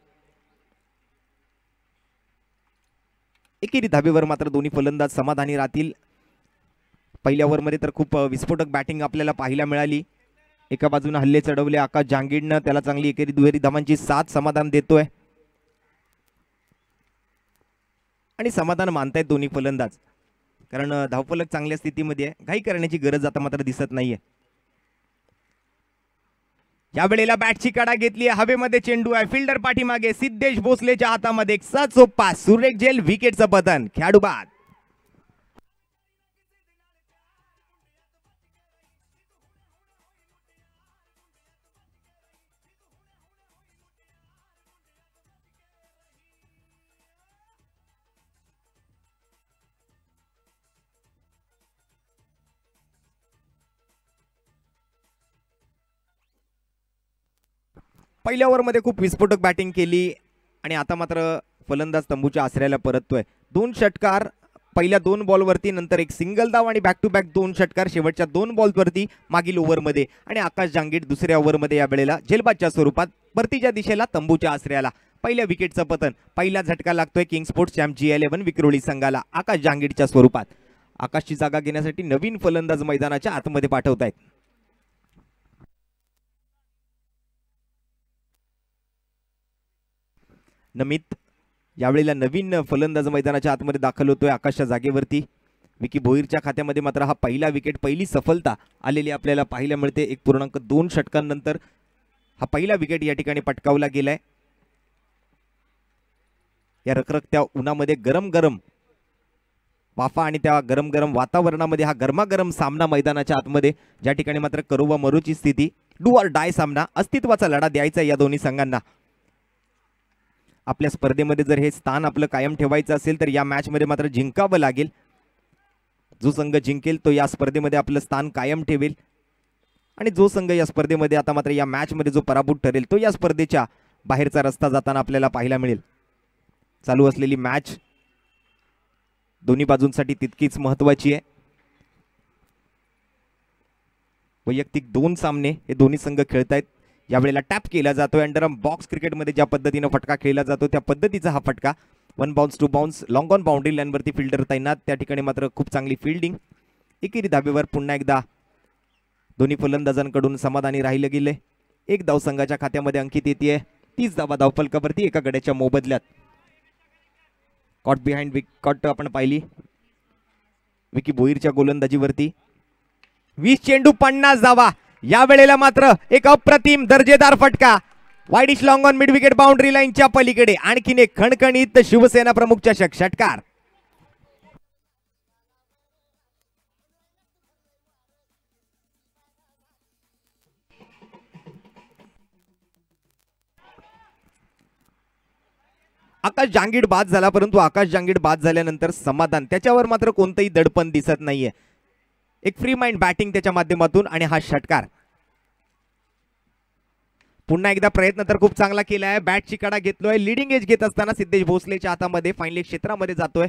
एकेरी धाबेवर मात्र दोन्ही फलंदाज समाधानी राहतील। पहिल्या ओव्हरमध्ये तर खूप विस्फोटक बॅटिंग आपल्याला पाहायला मिळाली। एका बाजूने हल्ले चढवले आकाश जहांगीरनं, त्याला चांगली एकेरी दुहेरी धावांची साथ समाधान देतोय आणि समाधान मानतायत दोन्ही फलंदाज, कारण धावफलक चांगल्या स्थितीमध्ये आहे। घाई करण्याची गरज आता मात्र दिसत नाहीये। या वेळेला बॅटची कडा घेतली, हवेमध्ये चेंडू आहे, फिल्डर पाठीमागे, सिद्धेश भोसलेच्या हातामध्ये एक सचोप्पा सुरेख झेल, विकेटचं पतन, खेळाडू बाद। पहिल्या ओव्हरमध्ये खूप विस्फोटक बॅटिंग केली आणि आता मात्र फलंदाज तंबूच्या आसऱ्याला परततोय। 2 षटकार पहिल्या 2 बॉलवरती, नंतर एक सिंगल धाव आणि बॅक टू बॅक 2 षटकार शेवटच्या 2 बॉलवरती मागील ओव्हरमध्ये। आणि आकाश जहांगीर दुसऱ्या ओव्हरमध्ये या वेळेला झेलबादच्या स्वरूपात परतीच्या दिशेला तंबूच्या आसऱ्याला। पहिल्या विकेटचं पतन, पहिला झटका लागतोय king sports champ GI11 Vikhroli संघाला आकाश जहांगीरच्या स्वरूपात। आकाशची जागा घेण्यासाठी नवीन फलंदाज मैदानाच्या आतमध्ये पाठवतायत। नमित यावेळेला नवीन फलंदाज मैदानाच्या आतमध्ये दाखल होतोय आकाशच्या जागेवरती। विकी भोईरच्या खात्यामध्ये मात्र हा पहिला विकेट, पहिली सफलता आलेली आपल्याला पाहायला मिळते। 1.2 षटकांनंतर हा पहिला विकेट या ठिकाणी पटकावला गेलाय। या रखरखत्या उन्हामध्ये गरम गरम वाफा आणि त्या गरम गरम वातावरणामध्ये हा गरमागरम सामना मैदानाच्या आतमध्ये, ज्या ठिकाणी मात्र करो वा मरूची स्थिती, डू ऑर डाय सामना, अस्तित्वाचा लढा द्यायचा या दोन्ही संघांना। आपल्या स्पर्धेमध्ये जर हे स्थान आपलं कायम ठेवायचं असेल तर या मॅच मध्ये मात्र जिंकावं लागेल। जो संघ जिंकेल तो या स्पर्धेमध्ये आपलं स्थान कायम ठेवेल आणि जो संघ या स्पर्धेमध्ये आता मात्र या मॅच मध्ये जो पराभूत ठरेल तो या स्पर्धेच्या बाहेरचा रस्ता जाताना आपल्याला पाहायला मिळेल. चालू असलेली मॅच दोन्ही बाजूंसाठी तितकीच महत्त्वाची आहे. वैयक्तिक 2 सामने हे दोन्ही संघ खेळतायत. यावेळेला टॅप केला जातोय. अंडरआर्म बॉक्स क्रिकेटमध्ये ज्या पद्धतीने फटका खेळला जातो त्या पद्धतीचा हा फटका. 1 bounce 2 bounce long on boundary लाईनवरती फिल्डर तैनात. त्या ठिकाणी मात्र खूप चांगली फिल्डिंग. एकेरी धाबेवर पुन्हा एकदा दोन्ही फलंदाजांकडून समाधानी राहिलं गेले. 1 धाव संघाच्या खात्यामध्ये अंकित येते. 30 धावा धावफलकावरती एका गड्याच्या मोबदल्यात. कॉट बिहाइंड विकेट आपण पाहिली विकी भोईरच्या गोलंदाजीवरती. 20 चेंडू 50 धावा. या वेळेला मात्र एक अप्रतिम दर्जेदार फटका. Wideish long on mid wicket boundary लाईनच्या पलीकडे आणखीन एक खणखणीत शिवसेना प्रमुख चषक षटकार. आकाश जांगीड बाद झाला, परंतु आकाश जांगीड बाद झाल्यानंतर समाधान त्याच्यावर मात्र कोणतंही दडपण दिसत नाहीये. एक फ्री माइंड बॅटिंग त्याच्या माध्यमातून आणि हा षटकार. पुन्हा एकदा प्रयत्न तर खूप चांगला केलाय. बॅटची कडा घेतलोय. लीडिंग एज घेत असताना सिद्धेश भोसलेच्या हातामध्ये फाईनल क्षेत्रामध्ये जातोय.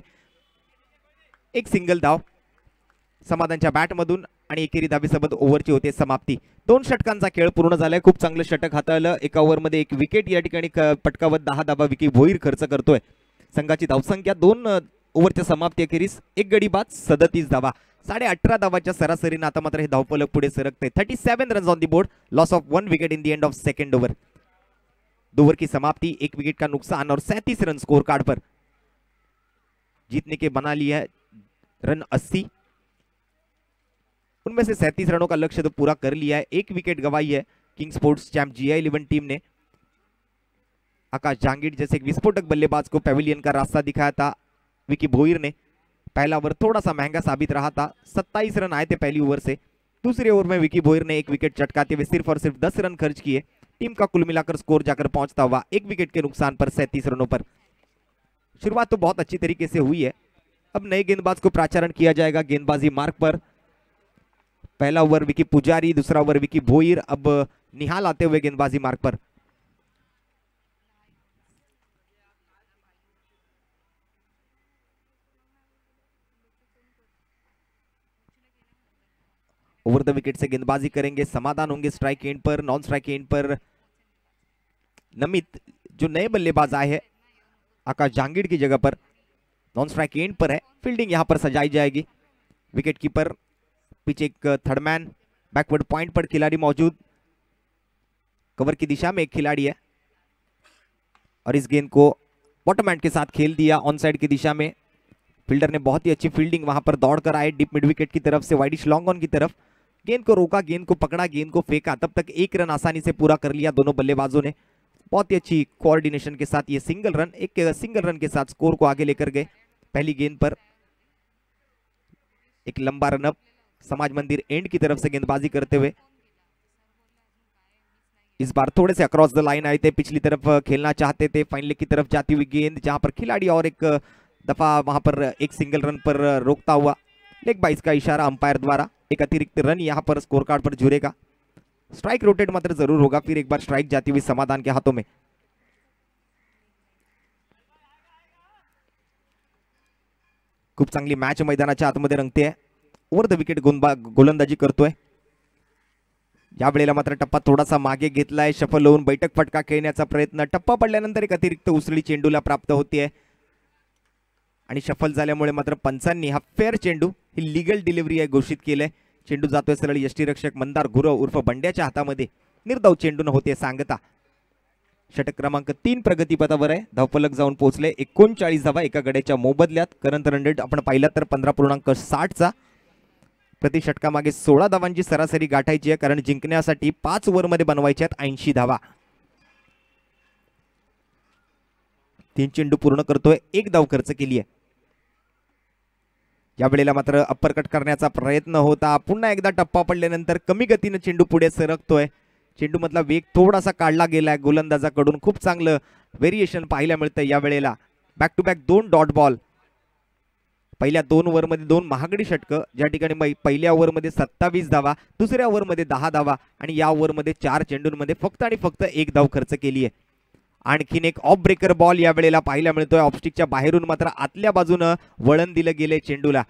एक सिंगल धाव समाधानच्या बॅटमधून आणि एकेरी धावेसोबत ओव्हरची होते समाप्ती. 2 षटकांचा खेळ पूर्ण झालाय. खूप चांगलं षटक हाताळलं. एका ओव्हरमध्ये 1 विकेट या ठिकाणी पटकावत 10 धावा विकी भोईर खर्च करतोय. संघाची धावसंख्या 2 ओव्हरच्या समाप्ती अखेरीस 1 गडी बाद 37 धावा. 18.5 धावाच्या सरासरीने आता मात्र हे धावफलक पुढे सरकते. 37 runs on the board. Loss of 1 wicket in the end of second over. 2 over की समाप्ति. 1 विकेट का नुकसान और 37 रन स्कोर कार्ड पर. जीतने के बना लिया है रन 80. उनमें से 37 रनों का लक्ष्य तो पूरा कर लिया है. 1 विकेट गंवाई है king sports champ GI11 team ने. आकाश जांगीड जैसे एक विस्फोटक बल्लेबाज को पेविलियन का रास्ता दिखाया था विकी भोईर ने. पहला ओवर थोड़ा सा महंगा साबित रहा था. 27 रन आए थे पहली ओवर से. दूसरे ओवर में विकी भोईर ने 1 विकेट चटकाते हुए सिर्फ और सिर्फ 10 रन खर्च किए. टीम का कुल मिलाकर स्कोर जाकर पहुंचता हुआ 1 विकेट के नुकसान पर 37 रनों पर. शुरुआत तो बहुत अच्छी तरीके से हुई है. अब नए गेंदबाज को प्राचारण किया जाएगा गेंदबाजी मार्ग पर. पहला ओवर विकी पुजारी, दूसरा ओवर विकी भोईर. अब निहाल आते हुए गेंदबाजी मार्ग पर. ओवर द विकेट से गेंदबाजी करेंगे. समाधान होंगे स्ट्राइक एंड पर. नॉन स्ट्राइक एंड पर नमित जो नए बल्लेबाज आए हैं आकाश जांगीड़ की जगह पर नॉन स्ट्राइक एंड पर है. फील्डिंग यहां पर सजाई जाएगी. विकेट कीपर पीछे एक थर्डमैन बैकवर्ड पॉइंट पर खिलाड़ी मौजूद. कवर की दिशा में एक खिलाड़ी है और इस गेंद को बॉटम हैंड के साथ खेल दिया ऑन साइड की दिशा में. फील्डर ने बहुत ही अच्छी फील्डिंग वहां पर दौड़कर आए डीप मिड विकेट की तरफ से वाइडिश लॉन्ग ऑन की तरफ. गेंद को रोका, गेंद को पकड़ा, गेंद को फेंका. तब तक 1 रन आसानी से पूरा कर लिया दोनों बल्लेबाजों ने. बहुत ही अच्छी कोऑर्डिनेशन के साथ ये सिंगल रन, एक सिंगल रन के साथ स्कोर को आगे लेकर गए. पहली गेंद पर एक लंबा रनअप समाज मंदिर एंड की तरफ से गेंदबाजी करते हुए. इस बार थोड़े से अक्रॉस द लाइन आए थे. पिछली तरफ खेलना चाहते थे. फाइनल की तरफ जाती हुई गेंद जहां पर खिलाड़ी और एक दफा वहां पर एक सिंगल रन पर रोकता हुआ. लेग बाइस का इशारा अंपायर द्वारा. एक अतिरिक्त रन यहां पर स्कोर कार्ड पर जुड़ेगा. स्ट्राइक रोटेट मात्र जरूर होगा. फिर एक बार स्ट्राइक जाती हुई समाधान के हाथों में. खूप चांगली मॅच मैदानाच्या आतमध्ये रंगते आहे. ओव्हर द विकेट गोलंदाजी करतोय. या वेळेला मात्र टप्पा थोडासा मागे घेतलाय. शफल होऊन बैठक फटका खेळण्याचा प्रयत्न. टप्पा पडल्यानंतर एक अतिरिक्त उसळी चेंडूला प्राप्त होतीये आणि शफल झाल्यामुळे मात्र पंचांनी हा फेअर चेंडू ही लीगल डिलिव्हरी आहे घोषित केलंय. चेंडू जातोय सरळ यष्टीरक्षक मंदार गुरव उर्फ बंड्याच्या हातामध्ये. निर्धाव चेंडू न होते सांगता. षटक क्रमांक 3 प्रगतीपथावर आहे. धावफलक जाऊन पोहोचले 39 धावा एका गड्याच्या मोबदल्यात. करंट रन रेट आपण पाहिला तर 15.60 चा. प्रति षटकामागे 16 धावांची सरासरी गाठायची आहे, कारण जिंकण्यासाठी 5 ओव्हरमध्ये बनवायचे आहेत 80 धावा. 3 चेंडू पूर्ण करतोय. 1 धाव खर्च केली आहे. या वेळेला मात्र अप्पर कट करण्याचा प्रयत्न होता. पुन्हा एकदा टप्पा पडल्यानंतर कमी गतीने चेंडू पुढे सरकतोय. चेंडू मधला वेग थोडासा काढला गेलाय गोलंदाजाकडून. खूप चांगलं व्हेरिएशन पाहायला मिळतंय या वेळेला. Back to back 2 dot ball. पहिल्या 2 ओव्हरमध्ये 2 महागडी षटकं, ज्या ठिकाणी पहिल्या ओव्हरमध्ये 27 धावा, दुसऱ्या ओव्हरमध्ये 10 धावा आणि या ओव्हरमध्ये 4 चेंडूंमध्ये फक्त आणि फक्त 1 धाव खर्च केली आहे. आणखीन एक ऑफ ब्रेकर बॉल या वेळेला पाहायला मिळतोय. ऑफस्टिकच्या बाहेरून मात्र आतल्या बाजूनं वळण दिलं गेलंय चेंडूला.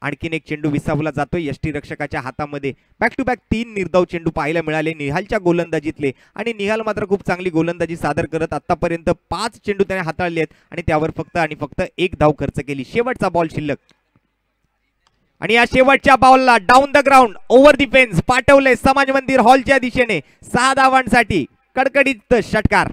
आणखीन एक चेंडू विसावला जातोय यष्टीरक्षकाच्या हातामध्ये. बॅक टू बॅक 3 निर्धाव चेंडू पाहायला मिळाले निहालच्या गोलंदाजीतले आणि निहाल मात्र खूप चांगली गोलंदाजी सादर करत आतापर्यंत 5 चेंडू त्याने हाताळले आहेत आणि त्यावर फक्त आणि फक्त 1 धाव खर्च केली. शेवटचा बॉल शिल्लक आणि या शेवटच्या बॉलला down the ground over the fence पाठवले समाज मंदिर हॉलच्या दिशेने 6 धावांसाठी कडकडीत षटकार.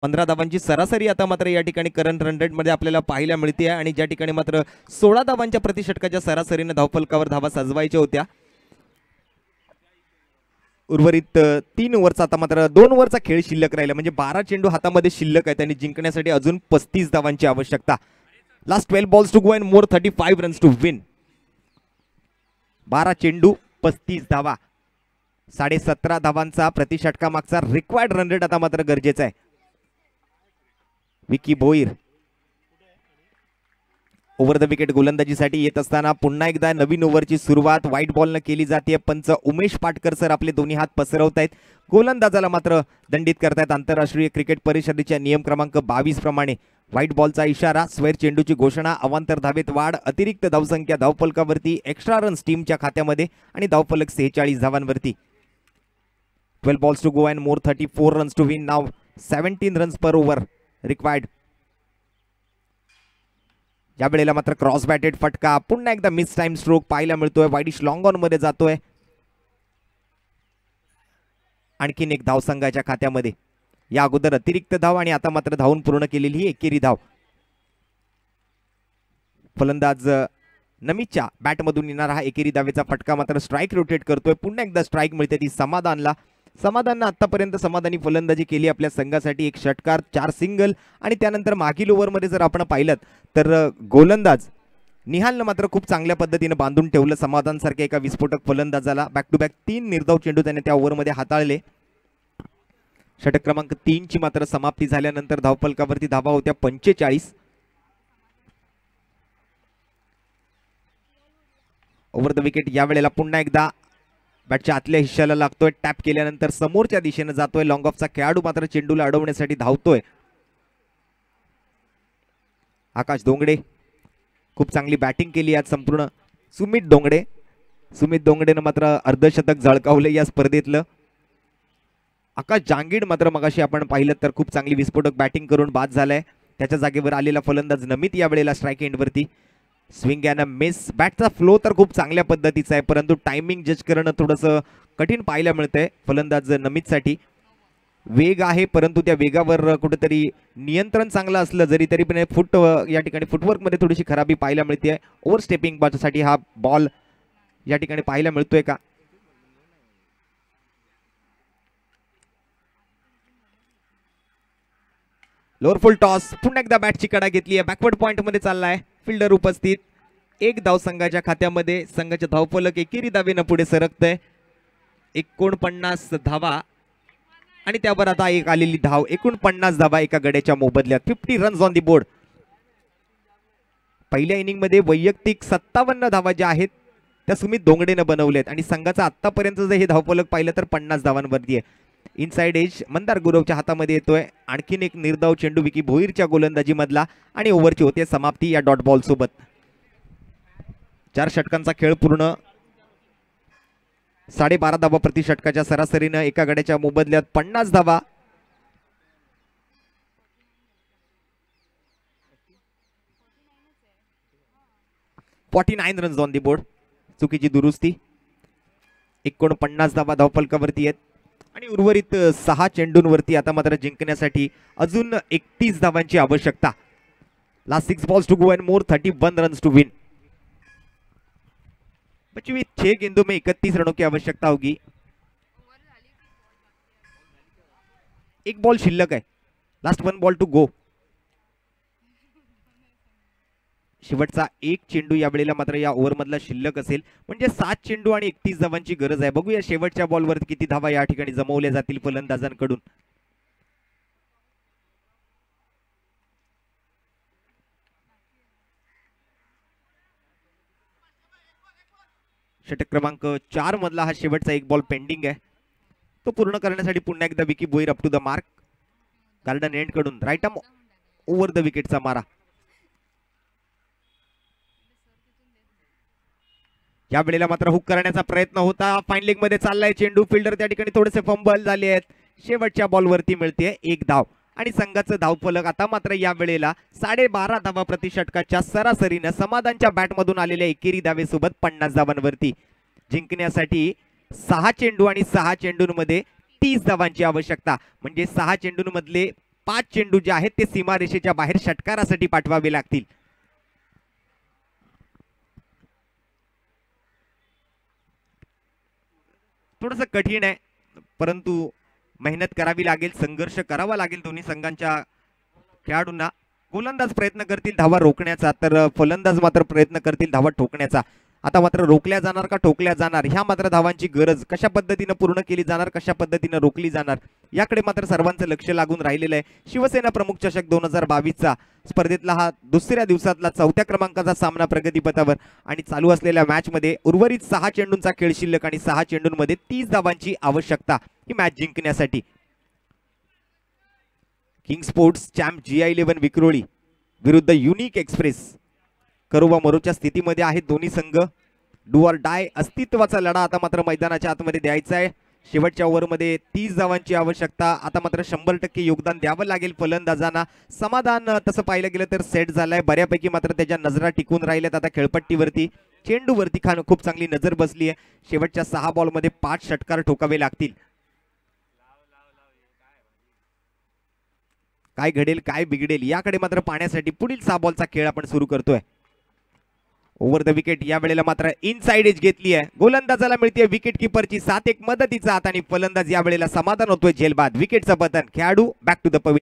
पंधरा धावांची सरासरी आता मात्र या ठिकाणी करंट रन रेट मध्ये आपल्याला पाहायला मिळते आणि ज्या ठिकाणी मात्र 16 धावांच्या प्रतिषटकाच्या सरासरीने धावफलकावर धावा सजवायच्या होत्या. उर्वरित 3 ओव्हरचा आता मात्र 2 ओव्हरचा खेळ शिल्लक राहिला म्हणजे 12 चेंडू हातामध्ये शिल्लक आहे. त्यांनी जिंकण्यासाठी अजून 35 धावांची आवश्यकता. Last 12 balls to go and more 35 runs to win. 12 चेंडू 35 धावा, 17.5 धावांचा प्रतिषटका मागचा रिक्वायर्ड रन रेट आता मात्र गरजेचा आहे. Vicky Bhoir over the wicket गोलंदाजीसाठी येत असताना पुन्हा एकदा नवीन ओव्हरची सुरुवात व्हाईट बॉलनं केली जाते. पंच उमेश पाटकर सर आपले दोन्ही हात पसरवत आहेत. गोलंदाजाला मात्र दंडित करतायत. आंतरराष्ट्रीय क्रिकेट परिषदेच्या नियम क्रमांक 22 प्रमाणे व्हाईट बॉलचा इशारा, स्क्वेअर चेंडूची घोषणा, अवांतर धावेत वाढ, अतिरिक्त धावसंख्या धावफलकावरती, एक्स्ट्रा रन्स टीमच्या खात्यामध्ये आणि धावफलक 46 धावांवरती. 12 balls to go and more 34 runs to win. नाव 17 रन्स पर ओव्हर रिक्वायर्ड. या वेळेला मात्र क्रॉस बॅटेड फटका, पुन्हा एकदा मिस टाइम स्ट्रोक पाहायला मिळतोय. वाईडिश लॉंग ऑन मध्ये जातोय. आणखीन एक धाव संघाच्या खात्यामध्ये. या अगोदर अतिरिक्त धाव आणि आता मात्र धावून पूर्ण केलेली ही एकेरी धाव. फलंदाज नमितच्या बॅटमधून येणारा हा एकेरी धावेचा फटका मात्र स्ट्राईक रोटेट करतोय. पुन्हा एकदा स्ट्राईक मिळते ती समाधानला. समाधाननं आतापर्यंत समाधानी फलंदाजी केली आपल्या संघासाठी. 1 षटकार, 4 सिंगल आणि त्यानंतर मागील ओव्हरमध्ये जर आपण पाहिलं तर गोलंदाज निहालनं मात्र खूप चांगल्या पद्धतीने बांधून ठेवलं समाधान सारख्या एका विस्फोटक फलंदाजाला. बॅक टू बॅक 3 निर्धाव चेंडू त्याने त्या ओव्हरमध्ये हाताळले. षटक क्रमांक 3 ची मात्र समाप्ती झाल्यानंतर धावफलकावरती धावा होत्या 45. ओव्हर द विकेट या वेळेला पुन्हा एकदा बॅटच्या आतल्या हिश्श्याला लागतोय. टॅप केल्यानंतर समोरच्या दिशेने जातोय. लॉंग ऑफचा खेळाडू मात्र चेंडूला अडवण्यासाठी धावतोय. आकाश दोंगडे खूप चांगली बॅटिंग केली आज संपूर्ण. सुमित दोंगडेनं मात्र अर्धशतक झळकावले या स्पर्धेतलं. आकाश जांगीड मात्र मगाशी आपण पाहिलं तर खूप चांगली विस्फोटक बॅटिंग करून बाद झालाय. त्याच्या जागेवर आलेला फलंदाज नमित या वेळेला स्ट्राईक एंडवरती. Swing and miss. बॅटचा फ्लो तर खूप चांगल्या पद्धतीचा आहे परंतु टायमिंग जज करणं थोडंसं कठीण पाहायला मिळतंय फलंदाज नमितसाठी. वेग आहे परंतु त्या वेगावर कुठेतरी नियंत्रण चांगलं असलं जरी तरी पण या ठिकाणी फुटवर्कमध्ये थोडीशी खराबी पाहायला मिळते. ओव्हर स्टेपिंग बाजूसाठी हा बॉल या ठिकाणी पाहायला मिळतोय का? Lower full toss. पुन्हा एकदा बॅटची कडा घेतली आहे. बॅकवर्ड पॉइंट मध्ये चाललाय. फिल्डर उपस्थित. 1 धाव संघाच्या खात्यामध्ये. संघाचे धावफलक एकेरी धावेनं पुढे सरकतंय. 49 धावा आणि त्यावर आता एक आलेली धाव. 49 धावा एका गड्याच्या मोबदल्यात. 50 रन्स ऑन दी बोर्ड. पहिल्या इनिंग मध्ये वैयक्तिक 57 धावा ज्या आहेत त्या सुमित दोंगडेनं बनवल्यात आणि संघाचा आतापर्यंत जर हे धावफलक पाहिलं तर 50 धावांवरती आहे. इनसाइड एज मंदार गुरवच्या हातामध्ये येतोय. आणखीन एक निर्धाव चेंडू विकी भोईरच्या गोलंदाजी मधला आणि ओव्हरची होते समाप्ती या डॉट बॉल सोबत. 4 षटकांचा खेळ पूर्ण. 12.5 धावा प्रति षटकाच्या सरासरीनं एका गड्याच्या मोबदल्यात 50 धावा. 49 रन्स ऑन दी बोर्ड. चुकीची दुरुस्ती. 49 धावा धावफलकावरती आहेत आणि उर्वरित 6 चेंडूंवरती आता मात्र जिंकण्यासाठी अजून 31 धावांची आवश्यकता. Last 6 balls to go and more 31 runs to win. बच्चू 6 गेंदों में 31 रनों की आवश्यकता होगी. एक बॉल शिल्लक आहे. Last 1 ball to go. शेवटचा एक चेंडू या वेळेला मात्र या ओव्हर मधला शिल्लक असेल. म्हणजे 7 चेंडू आणि 31 धावांची गरज आहे. बघूया शेवटच्या बॉलवर किती धावा या ठिकाणी जमवल्या जातील फलंदाजांकडून. षटक क्रमांक 4 मधला हा शेवटचा एक बॉल पेंडिंग आहे. तो पूर्ण करण्यासाठी पुन्हा एकदा Vicky Boir up to the mark. Garden end कडून राईट आर्म ओव्हर द विकेटचा मारा. या वेळेला मात्र हुक करण्याचा प्रयत्न होता. फाईन लेग मध्ये चाललाय चेंडू. फिल्डर त्या ठिकाणी थोडेसे फंबल झाले आहेत. शेवटच्या बॉलवरती मिळते एक धाव आणि संघाचं धावफलक आता मात्र या वेळेला 12.5 धावा प्रति षटकाच्या सरासरीनं समाधानच्या बॅटमधून आलेल्या एकेरी धावेसोबत 50 धावांवरती. जिंकण्यासाठी 6 चेंडू आणि 6 चेंडूंमध्ये 30 धावांची आवश्यकता. म्हणजे 6 चेंडूंमधले 5 चेंडू जे आहेत ते सीमारेषेच्या बाहेर षटकारासाठी पाठवावे लागतील. थोडंसं कठीण आहे परंतु मेहनत करावी लागेल. संघर्ष करावा लागेल दोन्ही संघांच्या खेळाडूंना. गोलंदाज प्रयत्न करतील धावा रोखण्याचा तर फलंदाज मात्र प्रयत्न करतील धावा ठोकण्याचा. आता मात्र रोखल्या जाणार का ठोकल्या जाणार ह्या मात्र धावांची गरज कशा पद्धतीने पूर्ण केली जाणार कशा पद्धतीने रोखली जाणार याकडे मात्र सर्वांचं लक्ष लागून राहिलेलं आहे. शिवसेना प्रमुख चषक 2022चा स्पर्धेतला हा दुसऱ्या दिवसातला 4थ्या क्रमांकाचा सामना प्रगतीपथावर आणि चालू असलेल्या मॅच मध्ये उर्वरित 6 चेंडूंचा खेळ शिल्लक आणि 6 चेंडूंमध्ये 30 धावांची आवश्यकता ही मॅच जिंकण्यासाठी. King sports champ GI11 Vikhroli विरुद्ध युनिक एक्सप्रेस करोबा मरोच्या स्थितीमध्ये आहेत दोन्ही संघ. डू ऑर डाय अस्तित्वाचा लढा आता मात्र मैदानाच्या आतमध्ये द्यायचा आहे. शेवटच्या ओव्हरमध्ये 30 धावांची आवश्यकता. आता मात्र 100% योगदान द्यावं लागेल फलंदाजांना. समाधान तसं पाहिलं गेलं तर सेट झालाय बऱ्यापैकी. मात्र त्याच्या नजरा टिकून राहिल्यात आता खेळपट्टीवरती. चेंडूवरती खूप चांगली नजर बसली आहे. शेवटच्या 6 बॉलमध्ये 5 षटकार ठोकावे लागतील. काय घडेल काय बिघडेल याकडे मात्र पाहण्यासाठी पुढील 6 बॉलचा खेळ आपण सुरू करतोय. ओव्हर द विकेट या वेळेला मात्र इनसाइड एज घेतली आहे. गोलंदाजाला मिळते विकेट किपरची 7-1 मदतीचा हात आणि फलंदाज या वेळेला समाधान होतोय झेलबाद. विकेटचं पतन. खेळाडू बॅक टू द पवित्र.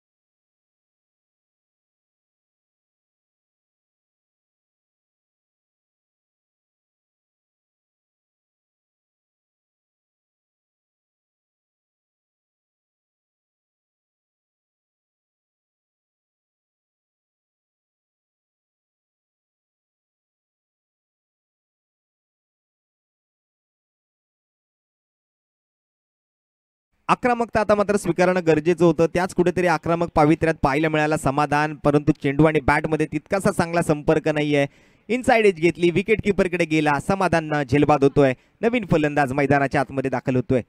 आक्रमकता आता मात्र स्वीकारणं गरजेचं होतं. त्याच कुठेतरी आक्रमक पावित्र्यात पाहायला मिळाला समाधान. परंतु चेंडू आणि बॅट मध्ये तितकासा चांगला संपर्क नाहीये. इनसाइड एज घेतली. विकेट किपरकडे गेला. समाधान झेलबाद होतोय. नवीन फलंदाज मैदानाच्या आतमध्ये दाखल होतोय.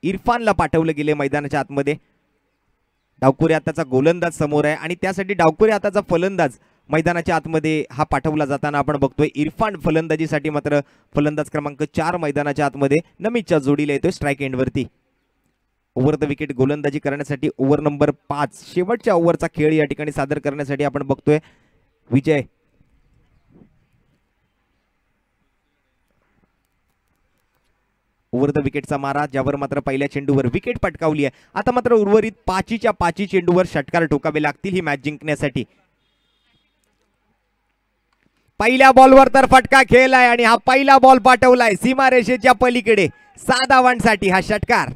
इरफानला पाठवलं गेले मैदानाच्या आतमध्ये. डावखुरी हाताचा गोलंदाज समोर आहे आणि त्यासाठी डावखुरी हाताचा फलंदाज मैदानाच्या आतमध्ये हा पाठवला जाताना आपण बघतोय. इरफान फलंदाजीसाठी मात्र फलंदाज क्रमांक 4 मैदानाच्या आतमध्ये नमीच्या जोडीला येतोय स्ट्राईक एंडवरती. ओव्हर द विकेट गोलंदाजी करण्यासाठी ओव्हर नंबर 5 शेवटच्या ओव्हरचा खेळ या ठिकाणी सादर करण्यासाठी आपण बघतोय विजय. ओव्हर द विकेटचा मारा ज्यावर मात्र पहिल्या चेंडूवर विकेट पटकावली आहे. आता मात्र उर्वरित 5च्या 5 चेंडूवर षटकार ठोकावे लागतील ही मॅच जिंकण्यासाठी. पहिल्या बॉलवर तर फटका खेळलाय आणि हा पहिला बॉल पाठवलाय सीमारेषेच्या पलीकडे. 6 धावांसाठी हा षटकार.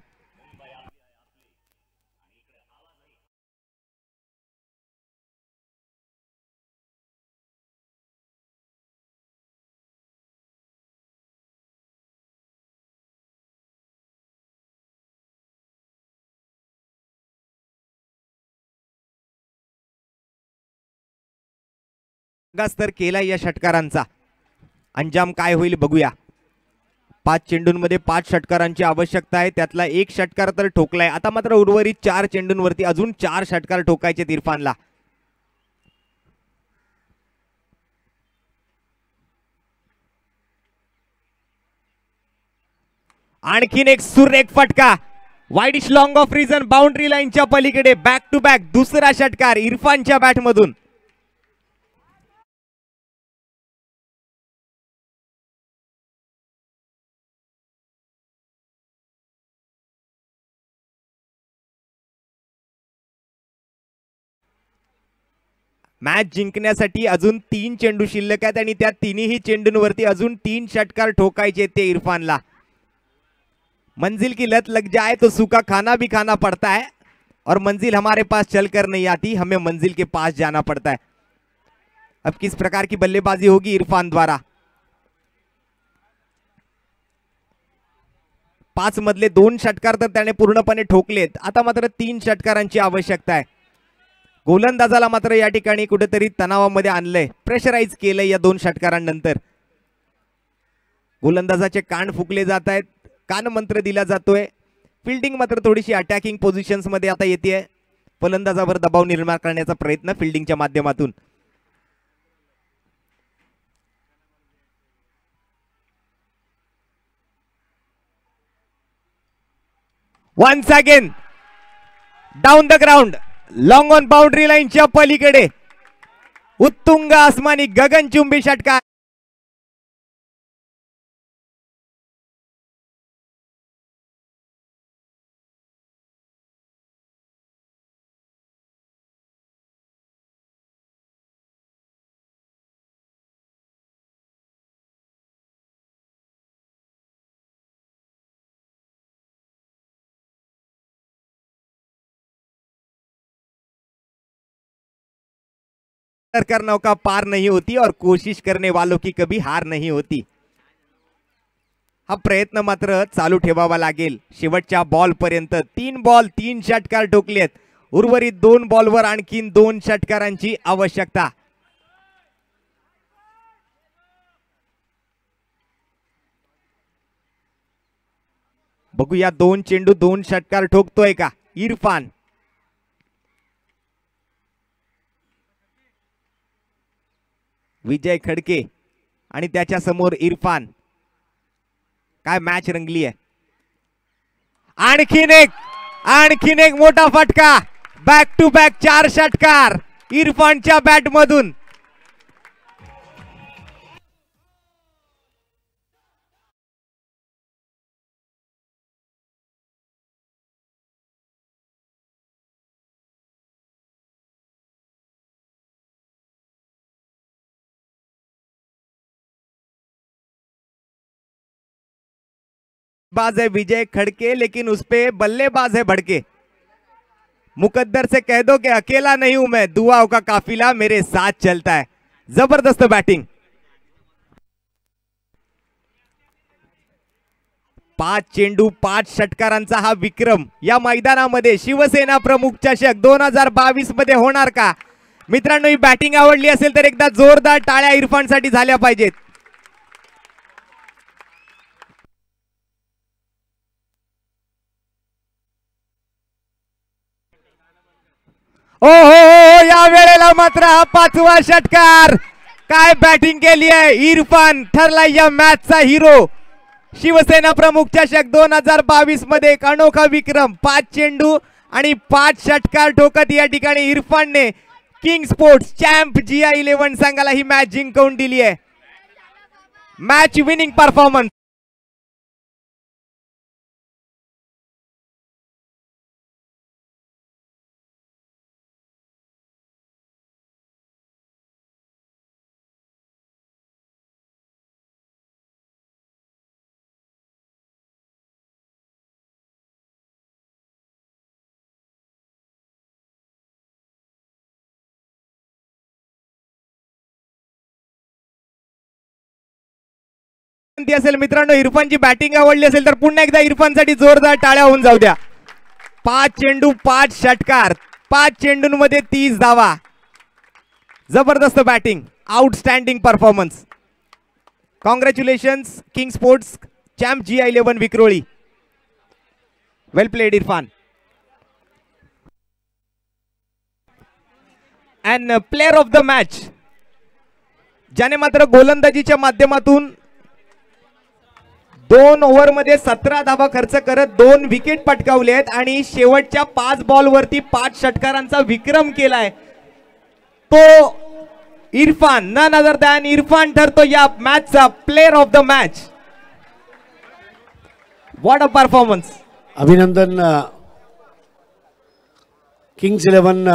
तर केलाय या षटकारांचा. अंजाम काय होईल बघूया. 5 चेंडूंमध्ये 5 षटकारांची आवश्यकता आहे. त्यातला एक षटकार तर ठोकलाय. आता मात्र उर्वरित 4 चेंडूंवरती अजून 4 षटकार ठोकायचे इरफानला. आणखीन एक सुरेख फटका, wideish long off region, boundary लाईनच्या पलीकडे, बॅक टू बॅक दुसरा षटकार इरफानच्या बॅट मधून. मॅच जिंकण्यासाठी अजून 3 चेंडू शिल्लक आहेत आणि त्या तिन्ही चेंडूंवरती अजून 3 षटकार ठोकायचे ते इरफानला. मंजिल की लत लग जाए तो सूखा खाना भी खाना पड़ता है और मंजिल हमारे पास चलकर नहीं आती, हमें मंजिल के पास जाना पड़ता है. अब किस प्रकार की बल्लेबाजी होगी इरफान द्वारा. 5 मधले 2 षटकार तर त्याने पूर्णपणे ठोकलेत. आता मात्र 3 षटकारांची आवश्यकता आहे. गोलंदाजाला मात्र या ठिकाणी कुठेतरी तणावामध्ये आणलंय, प्रेशराईज केलंय या 2 षटकारांनंतर. गोलंदाजाचे कान फुकले जात आहेत, कान मंत्र दिला जातोय. फिल्डिंग मात्र थोडीशी अटॅकिंग पोझिशन्स मध्ये आता येते. फलंदाजावर दबाव निर्माण करण्याचा प्रयत्न फिल्डिंगच्या माध्यमातून. Once again down the ground, long on boundary लाईनच्या पलीकडे उत्तुंग आसमानी गगनचुंबी षटकार. कर नौका पार नहीं होती और कोशिश करने वालों की कभी हार नहीं होती. हा प्रयत्न मात्र चालू ठेवावा लागेल शेवटच्या बॉल पर्यंत. 3 बॉल 3 षटकार ठोकलेत. उर्वरित 2 बॉलवर आणखीन 2 षटकारांची आवश्यकता. बघूया 2 चेंडू 2 षटकार ठोकतोय का इरफान. विजय खडके आणि त्याच्या समोर इरफान. काय मॅच रंगली आहे. आणखीन एक मोठा फटका, बॅक टू बॅक 4 षटकार इरफानच्या बॅट मधून. बाज है विजय खड़के, लेकिन उस पे बल्लेबाज है भड़के. मुकद्दर से कह दो कि अकेला नहीं हूं मैं, दुआओं का काफिला मेरे साथ चलता है. जबरदस्त बैटिंग. 5 चेंडू 5 षटकारांचा हा विक्रम या मैदानामध्ये शिवसेना प्रमुख चषक 2022 मध्ये होणार का. मित्रांनो, ही बॅटिंग आवडली असेल तर एकदा जोरदार टाळ्या इरफानसाठी झाल्या पाहिजेत. ओ हो, या वेळेला मात्र हा 5वा षटकार. काय बॅटिंग केली आहे इरफान, ठरला या मॅचचा हिरो. शिवसेना प्रमुख चषक 2022 मध्ये एक अनोखा विक्रम. 5 चेंडू आणि 5 षटकार ठोकत या ठिकाणी इरफानने किंग स्पोर्ट्स चॅम्प GI11 संघाला ही मॅच जिंकवून दिली आहे. Match winning performance. असेल मित्रांनो, इरफानची बॅटिंग आवडली असेल तर पुन्हा एकदा इरफानसाठी जोरदार टाळ्या होऊन जाऊ द्या. 5 चेंडू 5 षटकार, 5 चेंडूंमध्ये 30 धावा. जबरदस्त batting, outstanding performance. Congratulations king sports champ GI11 Vikhroli. Well played Irfan. And player of the match, ज्याने मात्र गोलंदाजीच्या माध्यमातून 2 ओव्हरमध्ये 17 धावा खर्च करत 2 विकेट पटकावले आहेत आणि शेवटच्या 5 बॉलवरती 5 षटकारांचा विक्रम केलाय तो Irfan, none other than Irfan ठरतो या मॅचचा player of the match. What a performance. अभिनंदन किंग्स 11